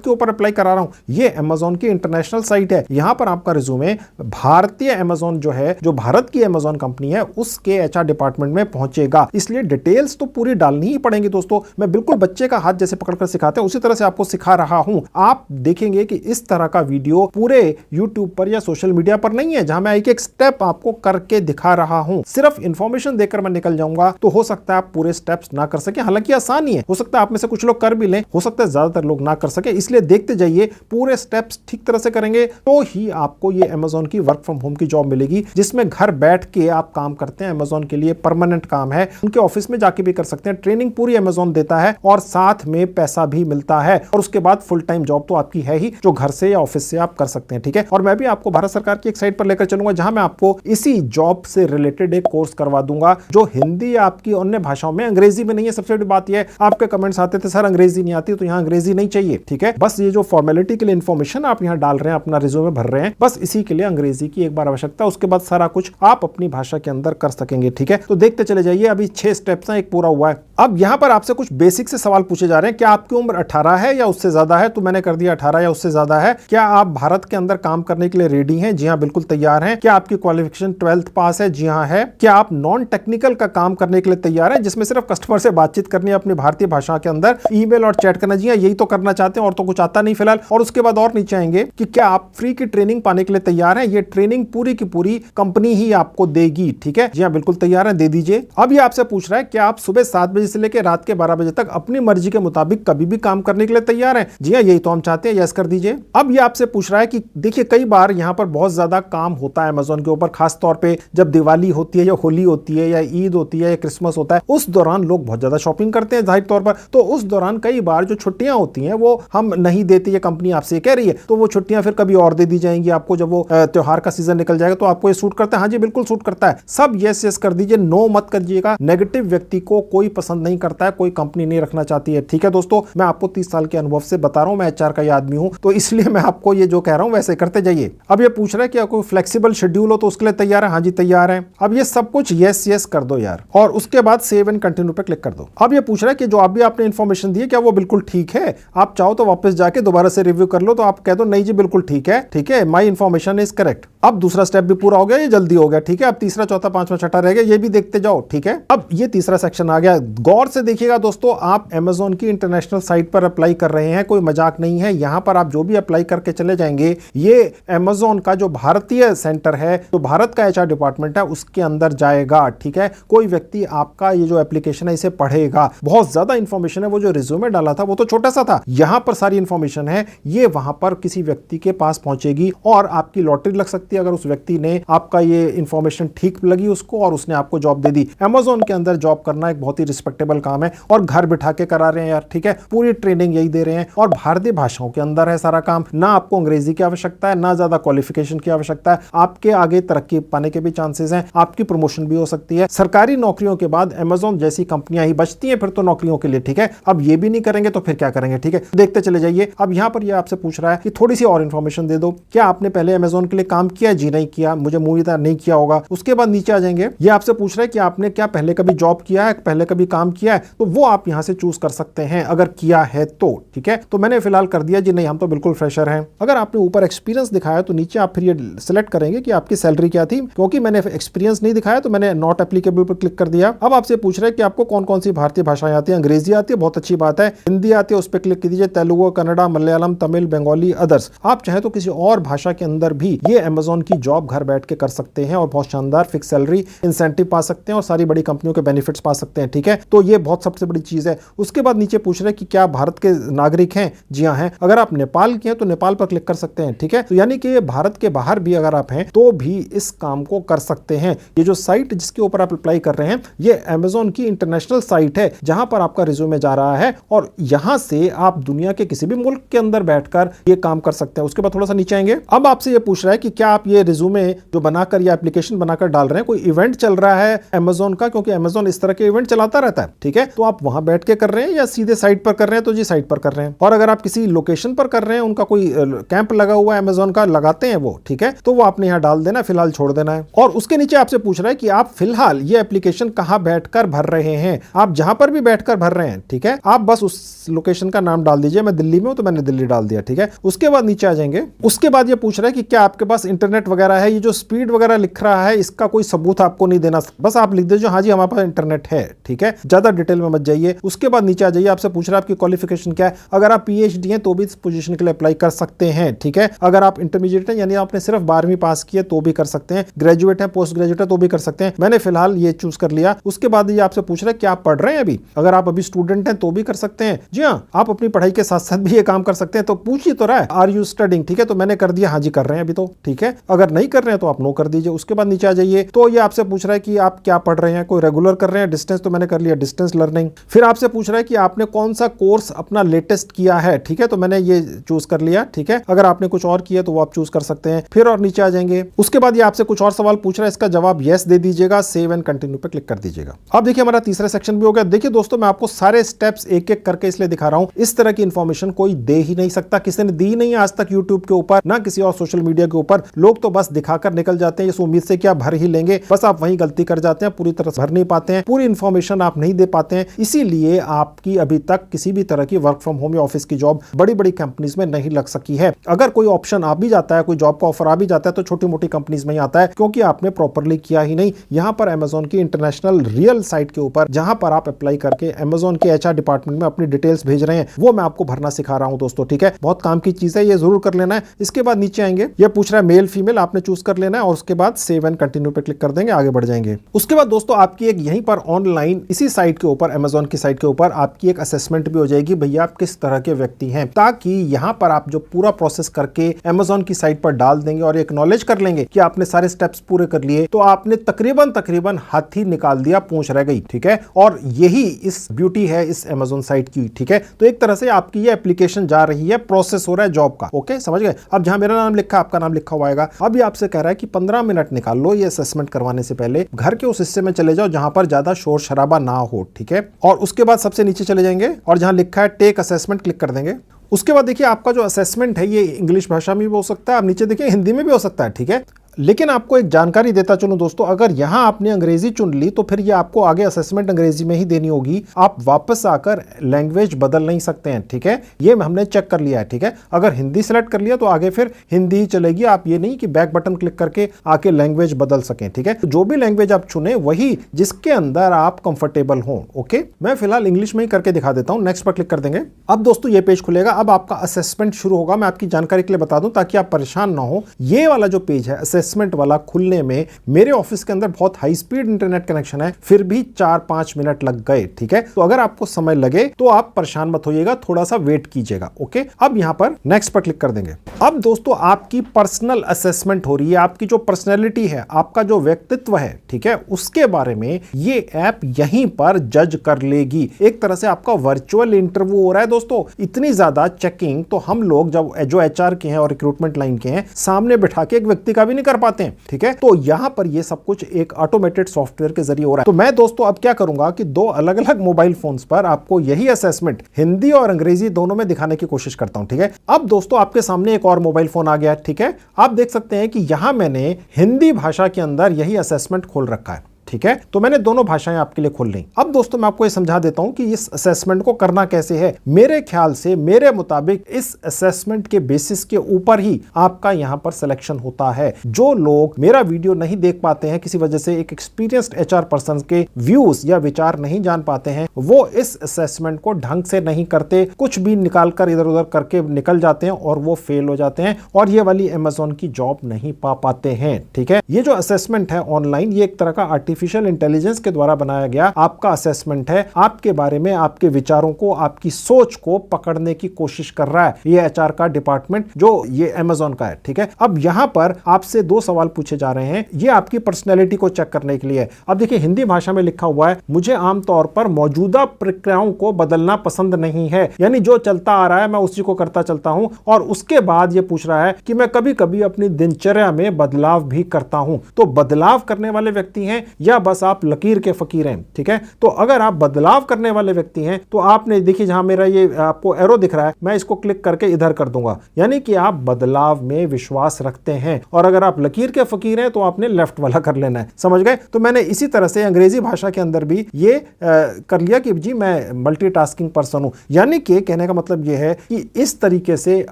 के ऊपर अप्लाई करा रहा हूं। ये Amazon की इंटरनेशनल साइट है। यहां पर आपका रिज्यूमे भारतीय Amazon जो है, जो भारत की Amazon कंपनी है, उसके HR डिपार्टमेंट में पहुंचेगा। इसलिए डिटेल्स तो पूरी डालनी ही पड़ेंगी दोस्तों। मैं बिल्कुल बच्चे का हाथ जैसे पकड़कर सिखाते हैं उसी तरह से आपको सिखा रहा हूं। आप देखेंगे कि इस तरह का वीडियो पूरे YouTube पर या सोशल मीडिया पर नहीं है, जहां मैं एक एक स्टेप आपको करके दिखा रहा हूं। सिर्फ इंफॉर्मेशन देकर मैं निकल जाऊंगा तो हो सकता है आप पूरे स्टेप्स ना कर सके। हालांकि आसान ही है, हो सकता है आप में से कुछ लोग कर भी लें, हो सकता है ज्यादातर लोग ना कर सके। इसलिए देखते जाइए, पूरे स्टेप्स ठीक तरह से करेंगे तो ही आपको ये Amazon की वर्क फ्रॉम होम की जॉब मिलेगी, जिसमें घर बैठ के आप काम करते हैं। Amazon के लिए परमानेंट काम है, उनके ऑफिस में जाके भी कर सकते हैं। ट्रेनिंग पूरी Amazon देता है और साथ में पैसा भी मिलता है, और उसके बाद फुल टाइम जॉब तो आपकी है ही, जो घर से या ऑफिस से आप कर सकते हैं, ठीक है। और मैं भी आपको भारत सरकार की एक साइट पर लेकर चलूंगा, जहां मैं आपको इसी जॉब से रिलेटेड एक कोर्स करवा दूंगा, जो हिंदी या आपकी अन्य भाषाओं में, अंग्रेजी में नहीं है। सबसे बड़ी बात यह है, आपके कमेंट्स आते थे सर अंग्रेजी नहीं आती, तो यहां अंग्रेजी नहीं चाहिए, ठीक है। बस ये जो फॉर्मेलिटी के लिए इंफॉर्मेशन आप यहां डाल रहे हैं, अपना रिज्यूमे भर रहे हैं, बस इसी के लिए अंग्रेजी की एक बार आवश्यकता, उसके बाद सारा कुछ आप अपनी भाषा के अंदर कर सकेंगे, ठीक है। तो देखते चले जाइए, अभी 6 स्टेप्स हैं, एक पूरा हुआ है। अब यहां पर आपसे कुछ बेसिक से सवाल पूछे जा रहे हैं। क्या आपकी उम्र 18 है या उससे ज्यादा है? तो मैंने कर दिया 18 या उससे ज्यादा है। क्या आप भारत के अंदर काम करने के लिए रेडी हैं? जी हां, बिल्कुल तैयार हैं। क्या आपकी क्वालिफिकेशन 12th पास है? जी हां है। क्या आप नॉन टेक्निकल का काम करने के लिए तैयार हैं, जिसमें सिर्फ कस्टमर से बातचीत करनी है अपनी भारतीय भाषा के अंदर, ईमेल और चैट करना? जी हां, यही तो करना चाहते हैं और तो कुछ आता नहीं फिलहाल। और उसके बाद और नीचे आएंगे कि क्या आप फ्री की ट्रेनिंग पाने के लिए तैयार हैं? ये ट्रेनिंग पूरी की पूरी कंपनी ही आपको देगी, ठीक है। जी हां, बिल्कुल तैयार है, दे दीजिए। अब ये आपसे पूछ रहा है क्या आप सुबह 7 बजे से लेकर रात के 12 बजे तक अपनी मर्जी के मुताबिक कभी भी काम करने के लिए तैयार हैं? जी हां, यही तो हम चाहते हैं, यस कर दीजिए। अब ये आपसे पूछ रहा है कि देखिए कई बार यहां पर बहुत ज्यादा काम होता है Amazon के ऊपर, खास तौर पे जब दिवाली होती है या होली होती है या ईद होती है या क्रिसमस होता है, उस दौरान लोग बहुत ज्यादा शॉपिंग करते हैं जाहिर तौर पर। तो उस दौरान कई बार जो छुट्टियां होती हैं वो हम नहीं देते, ये कंपनी आपसे कह रही है, तो वो छुट्टियां फिर कभी और दे दी जाएंगी आपको जब वो त्योहार का सीजन निकल जाएगा। तो आपको ये सूट करता है? हाँ जी, बिल्कुल सूट करता है। सब यस यस कर दीजिए, नो मत करिएगा। नेगेटिव व्यक्ति को कोई पसंद नहीं करता है, कोई कंपनी नहीं रखना चाहती है, ठीक है दोस्तों। मैं आपको 30 साल के अनुभव से बता रहा हूं, मैं HR का ही आदमी हूं, तो इसलिए मैं आपको ये जो कह रहा हूं वैसे करते जाइए। अब ये पूछ रहा है कि कोई फ्लेक्सिबल शेड्यूल हो तो उसके लिए तैयार है? हाँ जी, तैयार है। अब ये सब कुछ यस यस कर दो यार, और उसके बाद सेव एंड कंटिन्यू पे क्लिक कर दो। अब ये पूछ रहा है कि जो अभी आपने इंफॉर्मेशन दी है क्या वो बिल्कुल ठीक है? आप चाहो तो वापस जाके दोबारा से रिव्यू कर लो, तो आप कह दो नहीं जी बिल्कुल ठीक है, ठीक है, माई इंफॉर्मेशन इज करेक्ट। अब दूसरा स्टेप भी पूरा हो गया, ये जल्दी हो गया, ठीक है। अब तीसरा, चौथा, पांचवा, छठा रह गया, ये भी देखते जाओ, ठीक है। अब ये तीसरा सेक्शन आ गया। गौर से देखिएगा दोस्तों, आप Amazon की इंटरनेशनल साइट पर अप्लाई कर रहे हैं, कोई मजाक नहीं है। यहां पर आप जो भी अप्लाई करके चले जाएंगे, ये Amazon का जो भारतीय सेंटर है, तो भारत का HR डिपार्टमेंट है, उसके अंदर जाएगा, ठीक है। कोई व्यक्ति आपका ये जो एप्लीकेशन है इसे पढ़ेगा। बहुत ज्यादा इंफॉर्मेशन है, वो जो रिज्यूमे डाला था वो तो छोटा सा था, यहां पर सारी इंफॉर्मेशन है, ये वहां पर किसी व्यक्ति के पास पहुंचेगी और आपकी लॉटरी लग सकती है अगर उस व्यक्ति ने आपका ये इंफॉर्मेशन ठीक लगी उसको और उसने आपको जॉब दे दी। Amazon के अंदर जॉब करना एक बहुत ही रिस्पेक्टेबल काम है और घर बिठा के करा रहे हैं यार, ठीक है। पूरी ट्रेनिंग यही दे रहे हैं और भारतीय भाषाओं के अंदर है सारा काम। ना आपको अंग्रेजी की आवश्यकता है, ना ज्यादा क्वालिफिकेशन की आवश्यकता है। आपके आगे तरक्की पाने के भी चांसेस हैं, आपकी प्रमोशन भी हो सकती है। सरकारी नौकरियों के बाद Amazon जैसी कंपनियां ही बचती हैं फिर तो नौकरियों के लिए, ठीक है। अब ये भी नहीं करेंगे तो फिर क्या करेंगे, ठीक है। देखते चले जाइए। अब यहां पर ये आपसे पूछ रहा है कि थोड़ी सी और इंफॉर्मेशन दे दो। क्या आपने पहले Amazon के लिए काम किया? जी नहीं किया, मुझे उम्मीद है नहीं किया होगा। उसके बाद नीचे आ जाएंगे, ये आपसे पूछ रहा है कि आपने क्या पहले कभी जॉब किया है, पहले कभी काम किया है, तो वो आप यहां से चूज कर सकते हैं अगर किया है तो, ठीक है। तो मैंने फिलहाल कर दिया जी नहीं, हम तो बिल्कुल फ्रेशर हैं। अगर आपने ऊपर एक्सपीरियंस दिखाया तो नीचे आप फिर ये सिलेक्ट करेंगे कि आपकी सैलरी क्या थी। क्योंकि मैंने एक्सपीरियंस नहीं दिखाया तो मैंने नॉट एप्लीकेबल पर क्लिक कर दिया। अब आपसे पूछ रहे हैं कि आपको कौन कौन सी भारतीय भारतीय भाषाएं आती हैं, अंग्रेजी आती है, बहुत अच्छी बात है, हिंदी आती है, उस पर क्लिक कीजिए, तेलुगु, कन्नड़ा, मलयालम, तमिल, बंगाली, अदर्स। आप चाहे तो किसी और भाषा के अंदर भी ये अमेजोन की जॉब घर बैठ के कर सकते हैं और बहुत शानदार फिक्स सैलरी, इंसेंटिव पा सकते हैं और सारी बड़ी कंपनियों के बेनिफिट्स पा सकते हैं। ठीक है, तो ये बहुत सबसे बड़ी चीज है। उसके बाद नीचे पूछ रहे हैं कि क्या भारत के नागरिक हैं? जी हाँ हैं। अगर आप नेपाल के हैं तो नेपाल पर क्लिक कर सकते हैं। ठीक है, तो यानी कि भारत के बाहर भी अगर आप हैं तो भी इस काम को कर सकते हैं। ये जो साइट जिसके ऊपर आप अप्लाई कर रहे हैं ये अमेजोन की इंटरनेशनल साइट है जहां पर आपका रिज्यूमे जा रहा है और यहां से आप दुनिया के किसी भी मुल्क के अंदर बैठकर ये काम कर सकते हैं। उसके बाद थोड़ा सा नीचे आएंगे, अब आपसे ये पूछ रहा है कि क्या आप ये रिज्यूमे जो बनाकर या एप्लीकेशन बनाकर डाल रहे हैं, कोई इवेंट चल रहा है अमेजोन का, क्योंकि अमेजोन इस तरह के इवेंट चलाता रहता है। ठीक है, तो आप वहां बैठ के कर रहे हैं या सीधे साइट पर कर रहे हैं? तो जी साइट पर कर रहे हैं। और अगर आप किसी लोकेशन पर कर रहे हैं, उनका कोई कैंप लगा हुआ है अमेजोन का, लगाते हैं वो, ठीक है, तो वो आपने यहां डाल देना, फिलहाल छोड़ देना है। और उसके नीचे आपसे पूछ रहा है कि आप फिलहाल ये एप्लीकेशन कहां बैठकर भर रहे हैं। आप जहां पर भी बैठकर भर रहे हैं, ठीक है, आप बस उस लोकेशन का नाम डाल दीजिए। मैं दिल्ली में हूं तो मैंने दिल्ली डाल दिया। ठीक है, उसके बाद नीचे आ जाएंगे, उसके बाद ये पूछ रहा है कि क्या आपके पास इंटरनेट वगैरह है। ये जो स्पीड वगैरह लिख रहा है इसका कोई सबूत आपको नहीं देना, बस आप लिख दीजिए हाँ जी हमारे पास इंटरनेट है। ठीक है, ज्यादा डिटेल में मत जाइए। उसके बाद नीचे आ जाइए, आपसे पूछ रहा है आपकी क्वालिफिकेशन क्या है। अगर आप पीएचडी हैं तो भी इस पोजीशन के लिए अप्लाई कर सकते हैं। ठीक है, अगर आप इंटरमीडिएट हैं यानी आपने सिर्फ 12वीं पास की है तो भी कर सकते हैं, ग्रेजुएट हैं, पोस्ट ग्रेजुएट है तो भी कर सकते हैं। मैंने फिलहाल ये चूज कर लिया। उसके बाद ये आपसे पूछ रहा है कि आप पढ़ रहे हैं अभी। अगर आप अभी स्टूडेंट हैं तो भी कर सकते हैं। जी हाँ, आप अपनी पढ़ाई के साथ साथ भी ये काम कर सकते हैं। तो पूछ ही तो रहा है आर यू स्टडिंग। ठीक है, तो मैंने कर दिया हाँ जी कर रहे हैं अभी तो। ठीक है, अगर नहीं कर रहे हैं तो आप नो कर दीजिए। उसके बाद नीचे आ जाइए, तो ये आपसे पूछ रहा है कि आप क्या पढ़ रहे हैं, कोई रेगुलर कर रहे हैं, डिस्टेंस, तो मैंने कर लिया डिस्टेंस लर्निंग। फिर आपसे पूछ रहा है कि आपने कौन सा कोर्स अपना लेटेस्ट किया है। ठीक है, तो मैंने ये चूज कर लिया। ठीक है, अगर आपने कुछ और किया तो वो आप चूज कर सकते हैं। फिर और नीचे आ जाएंगे, उसके बाद ये आपसे कुछ और सवाल पूछ रहा है, इसका जवाब यस दे दीजिएगा, सेव एंड कंटिन्यू पे क्लिक कर दीजिएगा। अब देखिए हमारा तीसरा सेक्शन भी हो गया। देखिए दोस्तों, मैं आपको सारे स्टेप्स एक एक करके इसलिए दिखा रहा हूं, इस तरह की इंफॉर्मेशन कोई दे ही नहीं सकता, किसी ने दी नहीं आज तक यूट्यूब के ऊपर, ना किसी और सोशल मीडिया के ऊपर। लोग तो बस दिखाकर निकल जाते हैं इस उम्मीद से कि आप भर ही लेंगे, बस आप वहीं गलती कर जाते हैं, पूरी तरह भर नहीं पाते हैं, पूरी इंफॉर्मेशन आप नहीं दे पाते हैं। इसीलिए आपकी अभी तक किसी भी तरह की वर्क फ्रॉम होम या ऑफिस की जॉब बड़ी बड़ी कंपनीज में नहीं लग सकी है। अगर कोई ऑप्शन आ भी जाता है, कोई जॉब का ऑफर आ भी जाता है, तो छोटी मोटी कंपनीज में ही आता है, क्योंकि आपने प्रॉपरली किया ही नहीं। यहां पर अमेजोन की इंटरनेशनल रियल साइट के ऊपर जहां पर आप अप्लाई करके अमेजोन के एचआर डिपार्टमेंट में अपनी डिटेल्स भेज रहे हैं, वो मैं आपको भरना सिखा रहा हूं दोस्तों। ठीक है, बहुत काम की चीज है, ये जरूर कर लेना है। इसके बाद नीचे आएंगे, ये पूछ रहा है मेल फीमेल, आपने चूज कर लेना है और उसके बाद सेव एंड कंटिन्यू पे क्लिक कर देंगे, आगे बढ़ जाएंगे। उसके बाद दोस्तों आपकी एक यहीं पर ऑनलाइन इसी साइट के ऊपर, अमेजोन की साइट के ऊपर आपकी एक असेसमेंट भी हो जाएगी, भैया आप किस तरह के व्यक्ति हैं, ताकि यहां पर आप जो पूरा प्रोसेस करके अमेजोन की साइट पर डाल देंगे और एक्नॉलेज कर लेंगे कि आपने सारे स्टेप्स पूरे कर लिए, तो आपने तकरीबन हाथी निकाल दिया, पूंछ रह गई। ठीक है, और यही इस ब्यूटी है इस अमेजोन साइट की। ठीक है, तो एक तरह से आपकी ये एप्लीकेशन जा रही है, प्रोसेस हो रहा है जॉब का। ओके, समझ गए। अब जहां मेरा नाम लिखा आपका नाम लिखा हुआ आएगा। अब ये आपसे कह रहा है कि 15 मिनट निकाल लो ये असेसमेंट करवाने से पहले, घर के उस हिस्से में चले जाओ जहां पर ज्यादा शोर शराबा ना हो। ठीक है, और उसके बाद सबसे नीचे चले जाएंगे और जहां लिखा है टेक असेसमेंट क्लिक कर देंगे। उसके बाद देखिए आपका जो असेसमेंट है ये इंग्लिश भाषा में भी हो सकता है, आप नीचे देखिए हिंदी में भी हो सकता है। ठीक है, लेकिन आपको एक जानकारी देता चलूं दोस्तों, अगर यहां आपने अंग्रेजी चुन ली तो फिर ये आपको आगे असेसमेंट अंग्रेजी में ही देनी होगी, आप वापस आकर लैंग्वेज बदल नहीं सकते हैं। ठीक है, ये हमने चेक कर लिया है। ठीक है, अगर हिंदी सेलेक्ट कर लिया तो आगे फिर हिंदी ही चलेगी, आप ये नहीं कि बैक बटन क्लिक करके आके लैंग्वेज बदल सकें। ठीक है, तो जो भी लैंग्वेज आप चुने वही जिसके अंदर आप कंफर्टेबल हो। ओके, मैं फिलहाल इंग्लिश में ही करके दिखा देता हूं, नेक्स्ट पर क्लिक कर देंगे। अब दोस्तों ये पेज खुलेगा, अब आपका असेसमेंट शुरू होगा। मैं आपकी जानकारी के लिए बता दूं ताकि आप परेशान ना हो, ये वाला जो पेज है असेसमेंट वाला, खुलने में मेरे ऑफिस के अंदर बहुत हाई स्पीड इंटरनेट कनेक्शन है, फिर भी 4-5 मिनट लग गए। ठीक है, तो अगर आपको समय लगे तो आप परेशान मत होइएगा, थोड़ा सा वेट कीजिएगा। ओके, अब यहां पर नेक्स्ट पर क्लिक कर देंगे। अब दोस्तों आपकी पर्सनल असेसमेंट हो रही है, आपकी जो पर्सनैलिटी है, आपका जो व्यक्तित्व है, ठीक है, उसके बारे में ये ऐप यहीं पर जज कर लेगी। एक तरह से आपका वर्चुअल इंटरव्यू हो रहा है दोस्तों। इतनी ज्यादा चेकिंग तो हम लोग जो एचआर के हैं और रिक्रूटमेंट लाइन के हैं, सामने बैठा के एक व्यक्ति का भी नहीं कर पाते हैं। ठीक है, तो यहां पर ये सब कुछ एक ऑटोमेटेड सॉफ्टवेयर के जरिए हो रहा है। तो मैं दोस्तों अब क्या करूंगा कि 2 अलग अलग मोबाइल फोन्स पर आपको यही असेसमेंट हिंदी और अंग्रेजी दोनों में दिखाने की कोशिश करता हूं। ठीक है, अब दोस्तों आपके सामने एक और मोबाइल फोन आ गया। ठीक है, आप देख सकते हैं कि यहां मैंने हिंदी भाषा के अंदर यही असेसमेंट खोल रखा है। ठीक है। तो मैंने दोनों भाषाएं आपके लिए खोल ली। अब दोस्तों मैं आपको ये समझा देता हूं कि इस असेसमेंट को करना कैसे है। मेरे ख्याल से, मेरे मुताबिक इस असेसमेंट के बेसिस के ऊपर ही आपका यहां पर सिलेक्शन होता है। जो लोग मेरा वीडियो नहीं देख पाते हैं, किसी वजह से एक एक्सपीरियंस्ड एचआर पर्सन के व्यूज या विचार नहीं जान पाते हैं, वो इस असेसमेंट को ढंग से नहीं करते, कुछ भी निकालकर इधर उधर करके निकल जाते हैं और वो फेल हो जाते हैं और ये वाली अमेज़न की जॉब नहीं पा पाते हैं। ठीक है, ये जो असेसमेंट है ऑनलाइन, ये एक तरह का आर्टिफिशियल इंटेलिजेंस के द्वारा बनाया गया आपका असेसमेंट है। आपके बारे में, आपके विचारों को, आपकी सोच को पकड़ने की कोशिश कर रहा है ये एचआर का डिपार्टमेंट जो ये अमेज़न का है। ठीक है, अब यहां पर आपसे दो सवाल पूछे जा रहे हैं, ये आपकी पर्सनैलिटी को चेक करने के लिए। अब देखिए हिंदी भाषा में लिखा हुआ है, मुझे आमतौर पर मौजूदा प्रक्रियाओं को बदलना पसंद नहीं है, यानी जो चलता आ रहा है मैं उसी को करता चलता हूं। और उसके बाद ये पूछ रहा है कि मैं कभी कभी अपनी दिनचर्या में बदलाव भी करता हूं। तो बदलाव करने वाले व्यक्ति हैं या बस आप लकीर के फकीर हैं। ठीक है, तो अगर आप बदलाव करने वाले व्यक्ति हैं तो आपने देखिए जहां मेरा ये आपको एरो दिख रहा है, मैं इसको क्लिक करके इधर कर दूंगा, यानी कि आप बदलाव में विश्वास रखते हैं। और अगर आप लकीर के फकीर हैं तो आपने लेफ्ट वाला कर लेना है। समझ गए? तो मैंने इसी तरह से अंग्रेजी भाषा के अंदर भी ये कर लिया कि जी मैं मल्टीटास्किंग पर्सन हूं, यानी कि कहने का मतलब ये है कि इस तरीके से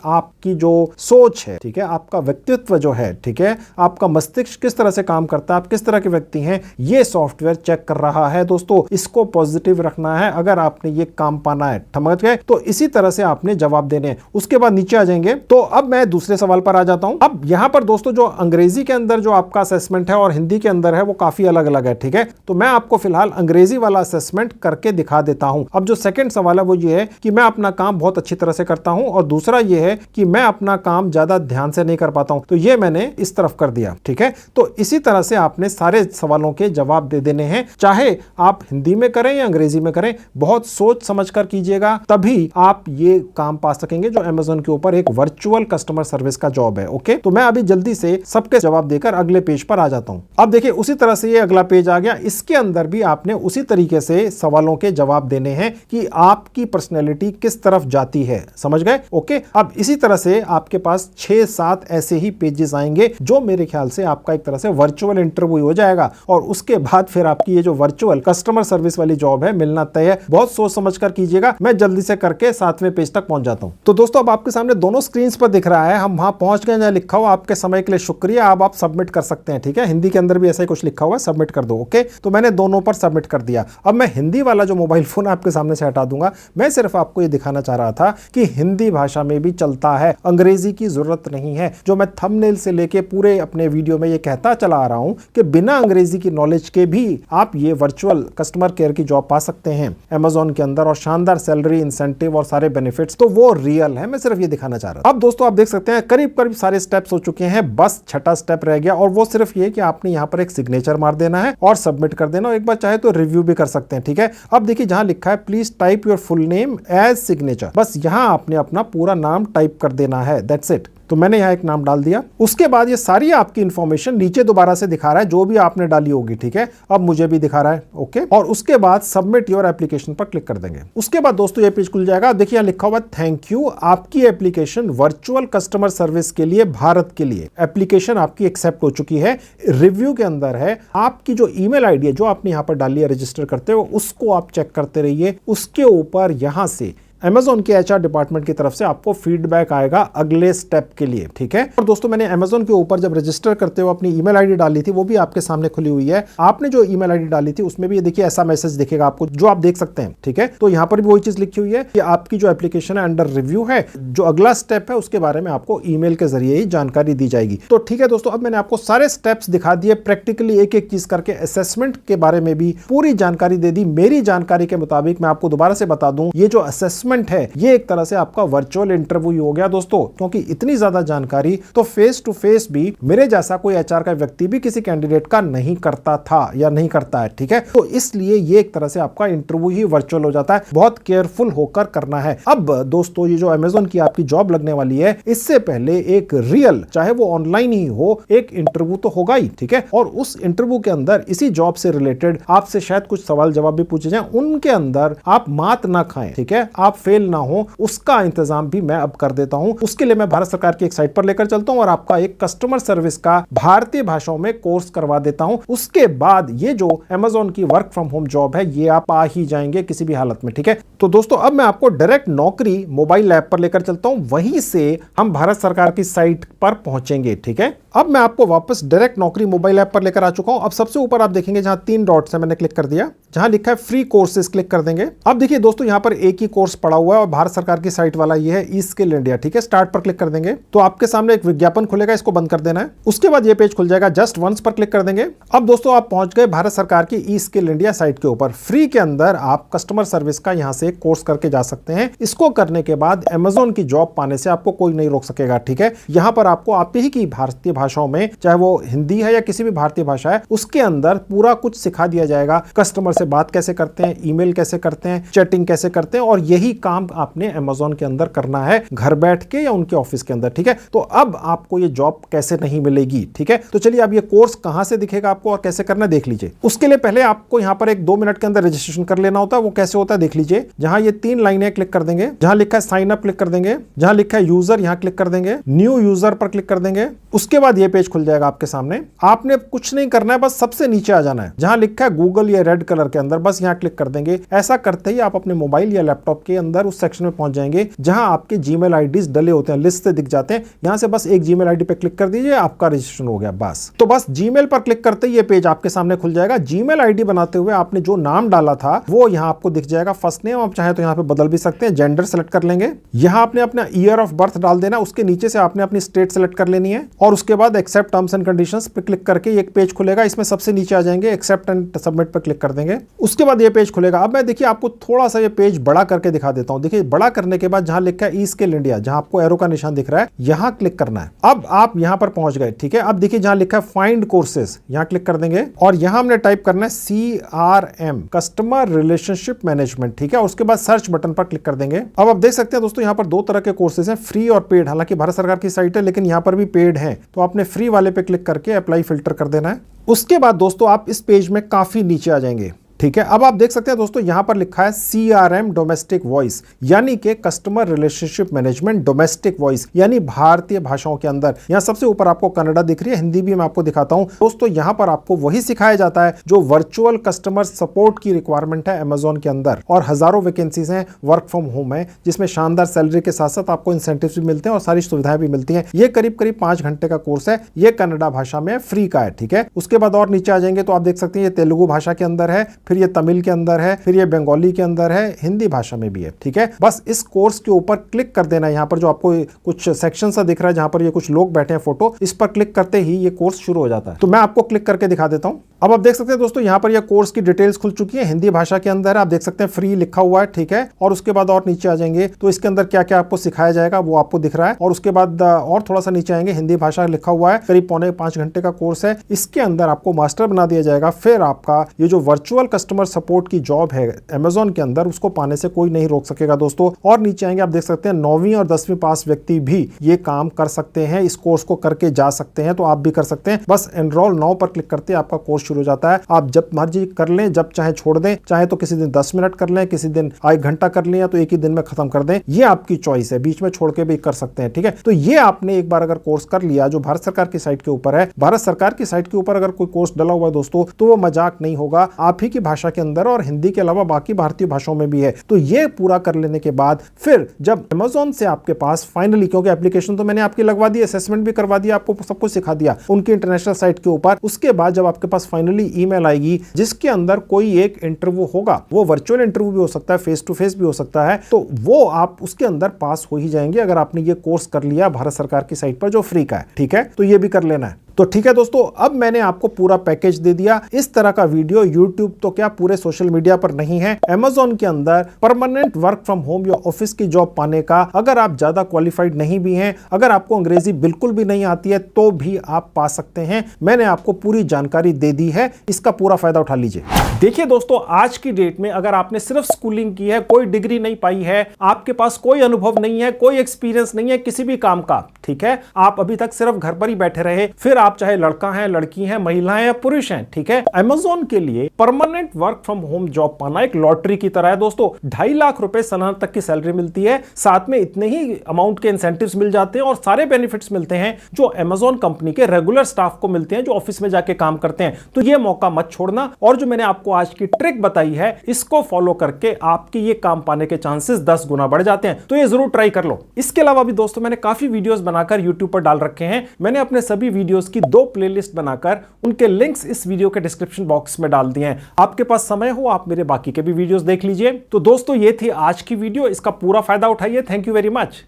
आपकी जो सोच है, ठीक है, आपका व्यक्तित्व जो है, ठीक है, आपका मस्तिष्क किस तरह से काम करता है, आप किस तरह के व्यक्ति हैं, ये सॉफ्टवेयर चेक कर रहा है। दोस्तों इसको पॉजिटिव रखना है अगर आपने ये काम पाना है। समझ गए? तो इसी तरह से आपने जवाब देने हैं। उसके बाद नीचे आ जाएंगे। तो अब मैं दूसरे सवाल पर आ जाता हूं। अब यहां पर दोस्तों जो अंग्रेजी के अंदर जो आपका असेसमेंट है और हिंदी के अंदर है वो काफी अलग अलग है। ठीक है, तो मैं आपको फिलहाल अंग्रेजी वाला असेसमेंट करके दिखा देता हूं। अब जो सेकंड सवाल है वो ये है कि मैं अपना काम बहुत अच्छी तरह से करता हूं और दूसरा ये है कि मैं अपना काम ज्यादा ध्यान से नहीं कर पाता हूं। तो ये मैंने इस तरफ कर दिया। ठीक है, तो इसी तरह से आपने सारे सवालों के जवाब दे देने हैं, चाहे आप हिंदी में करें या अंग्रेजी में करें। बहुत सोच समझ कर कीजिएगा, तभी आप ये काम पा सकेंगे जो अमेज़न के ऊपर एक वर्चुअल कस्टमर सर्विस का जॉब है। ओके, तो मैं अभी जल्दी से सबके जवाब देकर अगले पेज पर आ जाता हूं। अब देखिए उसी तरह से ये अगला पेज आ गया। इसके अंदर भी आपने उसी तरीके से सवालों के जवाब देने हैं कि आपकी पर्सनैलिटी किस तरफ जाती है। समझ गए? ओके, अब इसी तरह से आपके पास 6-7 ऐसे ही पेजेस आएंगे जो मेरे ख्याल से आपका एक तरह से वर्चुअल इंटरव्यू हो जाएगा और उसके बाद फिर आपकी ये जो वर्चुअल कस्टमर सर्विस वाली जॉब है मिलना तय है। बहुत सोच समझ कर कीजिएगा। मैं जल्दी से करके 7वें पेज तक पहुंच जाता हूं। तो दोस्तों अब आपके सामने दोनों स्क्रीन पर दिख रहा है, हम वहां पहुंच गए जहां लिखा हुआ आपके समय के लिए शुक्रिया, अब आप सबमिट कर सकते हैं। ठीक है, हिंदी के अंदर भी ऐसा ही कुछ लिखा हुआ है, सबमिट कर दो। ओके, तो मैंने दोनों पर सबमिट कर दिया। अब मैं हिंदी वाला जो मोबाइल फोन आपके सामने से हटा दूंगा। मैं सिर्फ आपको ये दिखाना चाह रहा था कि हिंदी भाषा में भी चलता है, अंग्रेजी की जरूरत नहीं है। जो मैं थंबनेल से लेके पूरे अपने वीडियो में ये कहता चला आ रहा हूं कि बिना अंग्रेजी की नॉलेज के भी आप ये वर्चुअल कस्टमर केयर की जॉब पा सकते हैं अमेज़न के अंदर, और शानदार सैलरी, इंसेंटिव और सारे बेनिफिट्स तो वो रियल है। मैं सिर्फ ये दिखाना चाह रहा था। अब दोस्तों आप देख सकते हैं करीब करीब सारे स्टेप्स हो चुके हैं, बस छठा स्टेप रह गया और वो सिर्फ ये कि आपने यहां पर एक सिग्नेचर मार देना है और सबमिट कर देना, और एक बार चाहे तो रिव्यू भी कर सकते हैं। ठीक है, अब देखिए जहां लिखा है please type your full name as signature, बस यहां आपने अपना पूरा नाम टाइप कर देना है। That's it. तो मैंने यहां एक नाम डाल दिया। उसके बाद ये सारी आपकी इंफॉर्मेशन नीचे दोबारा से दिखा रहा है जो भी आपने डाली होगी। ठीक है, अब मुझे भी दिखा रहा है। ओके, और उसके बाद सबमिट योर एप्लीकेशन पर क्लिक कर देंगे। उसके बाद दोस्तों ये पेज खुल जाएगा। देखिए यहां लिखा हुआ थैंक यू, आपकी एप्लीकेशन वर्चुअल कस्टमर सर्विस के लिए भारत के लिए एप्लीकेशन आपकी एक्सेप्ट हो चुकी है। रिव्यू के अंदर है आपकी जो ईमेल आईडी है जो आपने यहां पर डाली है रजिस्टर करते हो, उसको आप चेक करते रहिए। उसके ऊपर यहां से अमेज़न के एचआर डिपार्टमेंट की तरफ से आपको फीडबैक आएगा अगले स्टेप के लिए। ठीक है, और दोस्तों मैंने अमेज़न के ऊपर जब रजिस्टर करते हो अपनी ईमेल आईडी डाली थी, वो भी आपके सामने खुली हुई है। आपने जो ईमेल आईडी डाली थी उसमें भी ये देखिए ऐसा मैसेज दिखेगा आपको जो आप देख सकते हैं। ठीक है, तो यहां पर भी वही चीज लिखी हुई है कि आपकी जो एप्लीकेशन है अंडर रिव्यू है, जो अगला स्टेप है उसके बारे में आपको ईमेल के जरिए ही जानकारी दी जाएगी। तो ठीक है दोस्तों, अब मैंने आपको सारे स्टेप्स दिखा दिए, प्रैक्टिकली एक एक चीज करके असेसमेंट के बारे में भी पूरी जानकारी दे दी। मेरी जानकारी के मुताबिक मैं आपको दोबारा से बता दूं, ये जो असेसमेंट है ये एक तरह से आपका वर्चुअल इंटरव्यू हो गया दोस्तों, क्योंकि इतनी ज्यादा जानकारी तो फेस टू फेस भी मेरे जैसा कोई एचआर का व्यक्ति भी किसी कैंडिडेट का नहीं करता था या नहीं करता है। ठीक है, तो इसलिए ये एक तरह से आपका इंटरव्यू ही वर्चुअल हो जाता है। बहुत केयरफुल होकर करना है। अब दोस्तों ये जो अमेज़न की आपकी जॉब लगने वाली है, इससे पहले एक रियल, चाहे वो ऑनलाइन ही हो, एक इंटरव्यू तो होगा ही। ठीक है, और उस इंटरव्यू के अंदर इसी जॉब से रिलेटेड आपसे शायद कुछ सवाल जवाब भी पूछे जाए। उनके अंदर आप मात ना खाएं। ठीक है, आप फेल ना हो उसका इंतजाम भी मैं अब कर देता हूं। उसके लिए मैं भारत सरकार की एक साइट पर लेकर चलता हूं और आपका एक कस्टमर सर्विस का भारतीय भाषाओं में कोर्स करवा देता हूं। उसके बाद ये जो Amazon की वर्क फ्रॉम होम जॉब है ये आप आ ही जाएंगे किसी भी हालत में, ठीक है। तो दोस्तों अब मैं आपको डायरेक्ट नौकरी मोबाइल ऐप पर लेकर चलता हूं, वहीं से हम भारत सरकार की साइट पर पहुंचेंगे, ठीक है। अब मैं आपको वापस डायरेक्ट नौकरी मोबाइल ऐप पर लेकर आ चुका हूं। अब सबसे ऊपर आप देखेंगे जहां 3 डॉट्स है, मैंने क्लिक कर दिया, जहां लिखा है फ्री कोर्सेज क्लिक कर देंगे। अब देखिए दोस्तों यहां पर एक ही कोर्स पड़ा हुआ है और भारत सरकार की साइट वाला ये है ई स्किल इंडिया, ठीक है। स्टार्ट पर क्लिक कर देंगे तो आपके सामने एक विज्ञापन खुलेगा, इसको बंद कर देना है। उसके बाद ये पेज खुल जाएगा, जस्ट वंस पर क्लिक कर देंगे। अब दोस्तों आप पहुंच गए भारत सरकार की ई स्किल इंडिया साइट के ऊपर। फ्री के अंदर आप कस्टमर सर्विस का यहां से कोर्स करके जा सकते हैं। इसको करने के बाद Amazon की जॉब पाने से आपको कोई नहीं रोक सकेगा, ठीक है। यहां पर आपको आप ही की भारतीय भाषाओं में, चाहे वो हिंदी है या किसी भी भारतीय भाषा है, उसके अंदर पूरा कुछ सिखा दिया जाएगा। कस्टमर से बात कैसे करते हैं, ईमेल कैसे करते हैं, चैटिंग कैसे करते हैं, और यही काम आपने Amazon के अंदर करना है घर बैठ के या उनके ऑफिस के अंदर, ठीक है। तो अब आपको ये जॉब कैसे नहीं मिलेगी, ठीक है। तो चलिए अब ये कोर्स कहां से दिखेगा आपको और कैसे करना देख लीजिए। उसके लिए पहले आपको यहां पर एक 2 मिनट के अंदर रजिस्ट्रेशन कर लेना होता है। वो कैसे होता है देख लीजिए। जहां ये 3 लाइनें क्लिक कर देंगे, जहां लिखा है साइन अप क्लिक कर देंगे, जहां लिखा है यूजर यहां क्लिक कर देंगे, न्यू यूजर पर क्लिक कर देंगे। उसके बाद ये पेज खुल जाएगा आपके सामने। आपने कुछ नहीं करना है, बस सबसे नीचे आ जाना है जहां लिखा है गूगल या रेड कलर के अंदर, बस यहां क्लिक कर देंगे। ऐसा करते ही आप अपने मोबाइल या लैपटॉप के अंदर उस सेक्शन में पहुंच जाएंगे जहां आपके जीमेल आईडीज डले होते हैं, लिस्ट से दिख जाते हैं। यहां से बस एक जीमेल आईडी पे क्लिक कर दीजिए, आपका रजिस्ट्रेशन हो गया बस। तो बस जीमेल पर क्लिक करते ही ये पेज आपके सामने खुल जाएगा। जीमेल आईडी बनाते हुए आपने जो नाम डाला था वो यहां आपको दिख जाएगा, फर्स्ट नेम। आप चाहे तो यहां पे बदल भी सकते हैं। जेंडर सेलेक्ट कर लेंगे, यहां आपने अपना ईयर ऑफ बर्थ डाल देना, उसके नीचे से आपने अपनी स्टेट सेलेक्ट कर लेनी है और उसके बाद एक्सेप्ट टर्म्स एंड कंडीशंस पे क्लिक करके एक पेज खुलेगा। इसमें सबसे नीचे आ जाएंगे, एक्सेप्ट एंड सबमिट पर क्लिक कर देंगे। उसके बाद ये पेज खुलेगा। अब मैं देखिए आपको थोड़ा सा ये पेज बड़ा करके दिखा देता हूं। देखिए बड़ा करने के बाद जहां लिखा है ई स्किल इंडिया, जहां आपको एरो का निशान दिख रहा है, यहां क्लिक करना है। अब आप यहां पर पहुंच गए, ठीक है। अब देखिए जहां लिखा है फाइंड कोर्सेज, यहां क्लिक कर देंगे और यहां हमने टाइप करना है CRM, कस्टमर रिलेशनशिप मैनेजमेंट, ठीक है। उसके बाद सर्च बटन पर क्लिक कर देंगे। अब आप देख सकते हैं दोस्तों यहां पर 2 तरह के कोर्सेज हैं, फ्री और पेड। हालांकि भारत सरकार की साइट है लेकिन यहां पर भी पेड है, तो आपने फ्री वाले पे क्लिक करके अप्लाई फिल्टर कर देना है। उसके बाद दोस्तों आप इस पेज में काफी नीचे आ जाएंगे, ठीक है। अब आप देख सकते हैं दोस्तों यहां पर लिखा है CRM डोमेस्टिक वॉइस, यानी कि customer relationship management domestic voice, यानी भारतीय भाषाओं के अंदर। यहां सबसे ऊपर आपको कन्नड़ा दिख रही है, हिंदी भी मैं आपको दिखाता हूं दोस्तों। यहां पर आपको वही सिखाया जाता है जो वर्चुअल कस्टमर सपोर्ट की रिक्वायरमेंट है Amazon के अंदर, और हजारों वैकेंसीज हैं, वर्क फ्रॉम होम है, जिसमें शानदार सैलरी के साथ साथ आपको इंसेंटिव्स भी मिलते हैं और सारी सुविधाएं भी मिलती हैं। ये करीब 5 घंटे का कोर्स है, ये कन्नड़ा भाषा में फ्री का है, ठीक है। उसके बाद और नीचे आ जाएंगे तो आप देख सकते हैं ये तेलुगु भाषा के अंदर है, फिर ये तमिल के अंदर है, फिर ये बंगाली के अंदर है, हिंदी भाषा में भी है, ठीक है। बस इस कोर्स के ऊपर क्लिक कर देना है। यहाँ पर जो आपको कुछ सेक्शन सा दिख रहा है जहां पर ये कुछ लोग बैठे हैं फोटो, इस पर क्लिक करते ही ये कोर्स शुरू हो जाता है। तो मैं आपको क्लिक करके दिखा देता हूं। अब आप देख सकते हैं दोस्तों यहाँ पर ये कोर्स की डिटेल्स खुल चुकी है, हिंदी भाषा के अंदर है। आप देख सकते हैं फ्री लिखा हुआ है, ठीक है। और उसके बाद और नीचे आ जाएंगे तो इसके अंदर क्या क्या आपको सिखाया जाएगा वो आपको दिख रहा है। और उसके बाद और थोड़ा सा नीचे आएंगे, हिंदी भाषा लिखा हुआ है, करीब 4.25 घंटे का कोर्स है। इसके अंदर आपको मास्टर बना दिया जाएगा। फिर आपका ये जो वर्चुअल कस्टमर सपोर्ट की जॉब है Amazon के अंदर, उसको पाने से कोई नहीं रोक सकेगा दोस्तों। और नीचे आएंगे आप देख सकते हैं 9वीं और 10वीं पास व्यक्ति भी ये काम कर सकते हैं, इस कोर्स को करके जा सकते हैं। तो आप भी कर सकते हैं, बस एनरोल नाउ पर क्लिक करते आपका कोर्स शुरू हो जाता है। आप जब मर्जी कर लें, जब चाहे छोड़ दें, चाहे तो किसी दिन 10 मिनट कर लें, किसी दिन 1 घंटा कर लें, या तो एक ही दिन में खत्म कर दें। ये आपकी चॉइस है, बीच में छोड़ के भी कर सकते हैं, ठीक है। तो ये आपने एक बार अगर कोर्स कर लिया जो भारत सरकार की साइट के ऊपर है, भारत सरकार की साइट के ऊपर अगर कोई कोर्स डला हुआ है दोस्तों, तो वो मजाक नहीं होगा, आप ही की भाषा के अंदर और हिंदी के अलावा बाकी भारतीय भाषाओं में भी है। तो ये पूरा कर लेने के बाद फिर जब Amazon से आपके पास फाइनली, क्योंकि एप्लीकेशन तो मैंने आपकी लगवा दी, असेसमेंट भी करवा दिया, आपको सब कुछ सिखा दिया उनकी इंटरनेशनल साइट के ऊपर, उसके बाद जब आपके पास फाइनली ईमेल आएगी जिसके अंदर कोई एक इंटरव्यू होगा, वो वर्चुअल इंटरव्यू भी हो सकता है, फेस टू फेस भी हो सकता है, तो वो आप उसके अंदर पास हो ही जाएंगे अगर आपने ये कोर्स कर लिया भारत सरकार की साइट पर जो फ्री का है, ठीक है। तो ये भी कर लेना है। तो ठीक है दोस्तों, अब मैंने आपको पूरा पैकेज दे दिया। इस तरह का वीडियो YouTube तो क्या पूरे सोशल मीडिया पर नहीं है। Amazon के अंदर परमानेंट वर्क फ्रॉम होम या ऑफिस की जॉब पाने का, अगर आप ज्यादा क्वालिफाइड नहीं भी हैं, अगर आपको अंग्रेजी बिल्कुल भी नहीं आती है, तो भी आप पा सकते हैं। मैंने आपको पूरी जानकारी दे दी है, इसका पूरा फायदा उठा लीजिए। देखिए दोस्तों, आज की डेट में अगर आपने सिर्फ स्कूलिंग की है, कोई डिग्री नहीं पाई है, आपके पास कोई अनुभव नहीं है, कोई एक्सपीरियंस नहीं है किसी भी काम का, ठीक है, आप अभी तक सिर्फ घर पर ही बैठे रहे, फिर आप चाहे लड़का हैं, लड़की हैं, महिलाएं या पुरुष हैं, ठीक है, Amazon के लिए permanent work from home job पाना एक लॉटरी की तरह है दोस्तों। 2.5 लाख रुपए सालाना तक की सैलरी मिलती है, साथ में इतने ही अमाउंट के इंसेंटिव्स मिल जाते हैं और सारे बेनिफिट्स मिलते हैं जो Amazon कंपनी के रेगुलर स्टाफ को मिलते हैं जो ऑफिस में जाके काम करते हैं। तो ये मौका मत छोड़ना, और जो मैंने आपको आज की ट्रिक बताई है इसको फॉलो करके आपके ये काम पाने के चांसेस 10 गुना बढ़ जाते हैं। तो ये जरूर ट्राई कर लो। इसके अलावा भी दोस्तों मैंने काफी वीडियोस बनाकर YouTube पर डाल रखे हैं। मैंने अपने सभी वीडियोस की 2 प्लेलिस्ट बनाकर उनके लिंक्स इस वीडियो के डिस्क्रिप्शन बॉक्स में डाल दिए हैं। आपके पास समय हो आप मेरे बाकी के भी वीडियोस देख लीजिए। तो दोस्तों ये थी आज की वीडियो, इसका पूरा फायदा उठाइए। Thank you very much.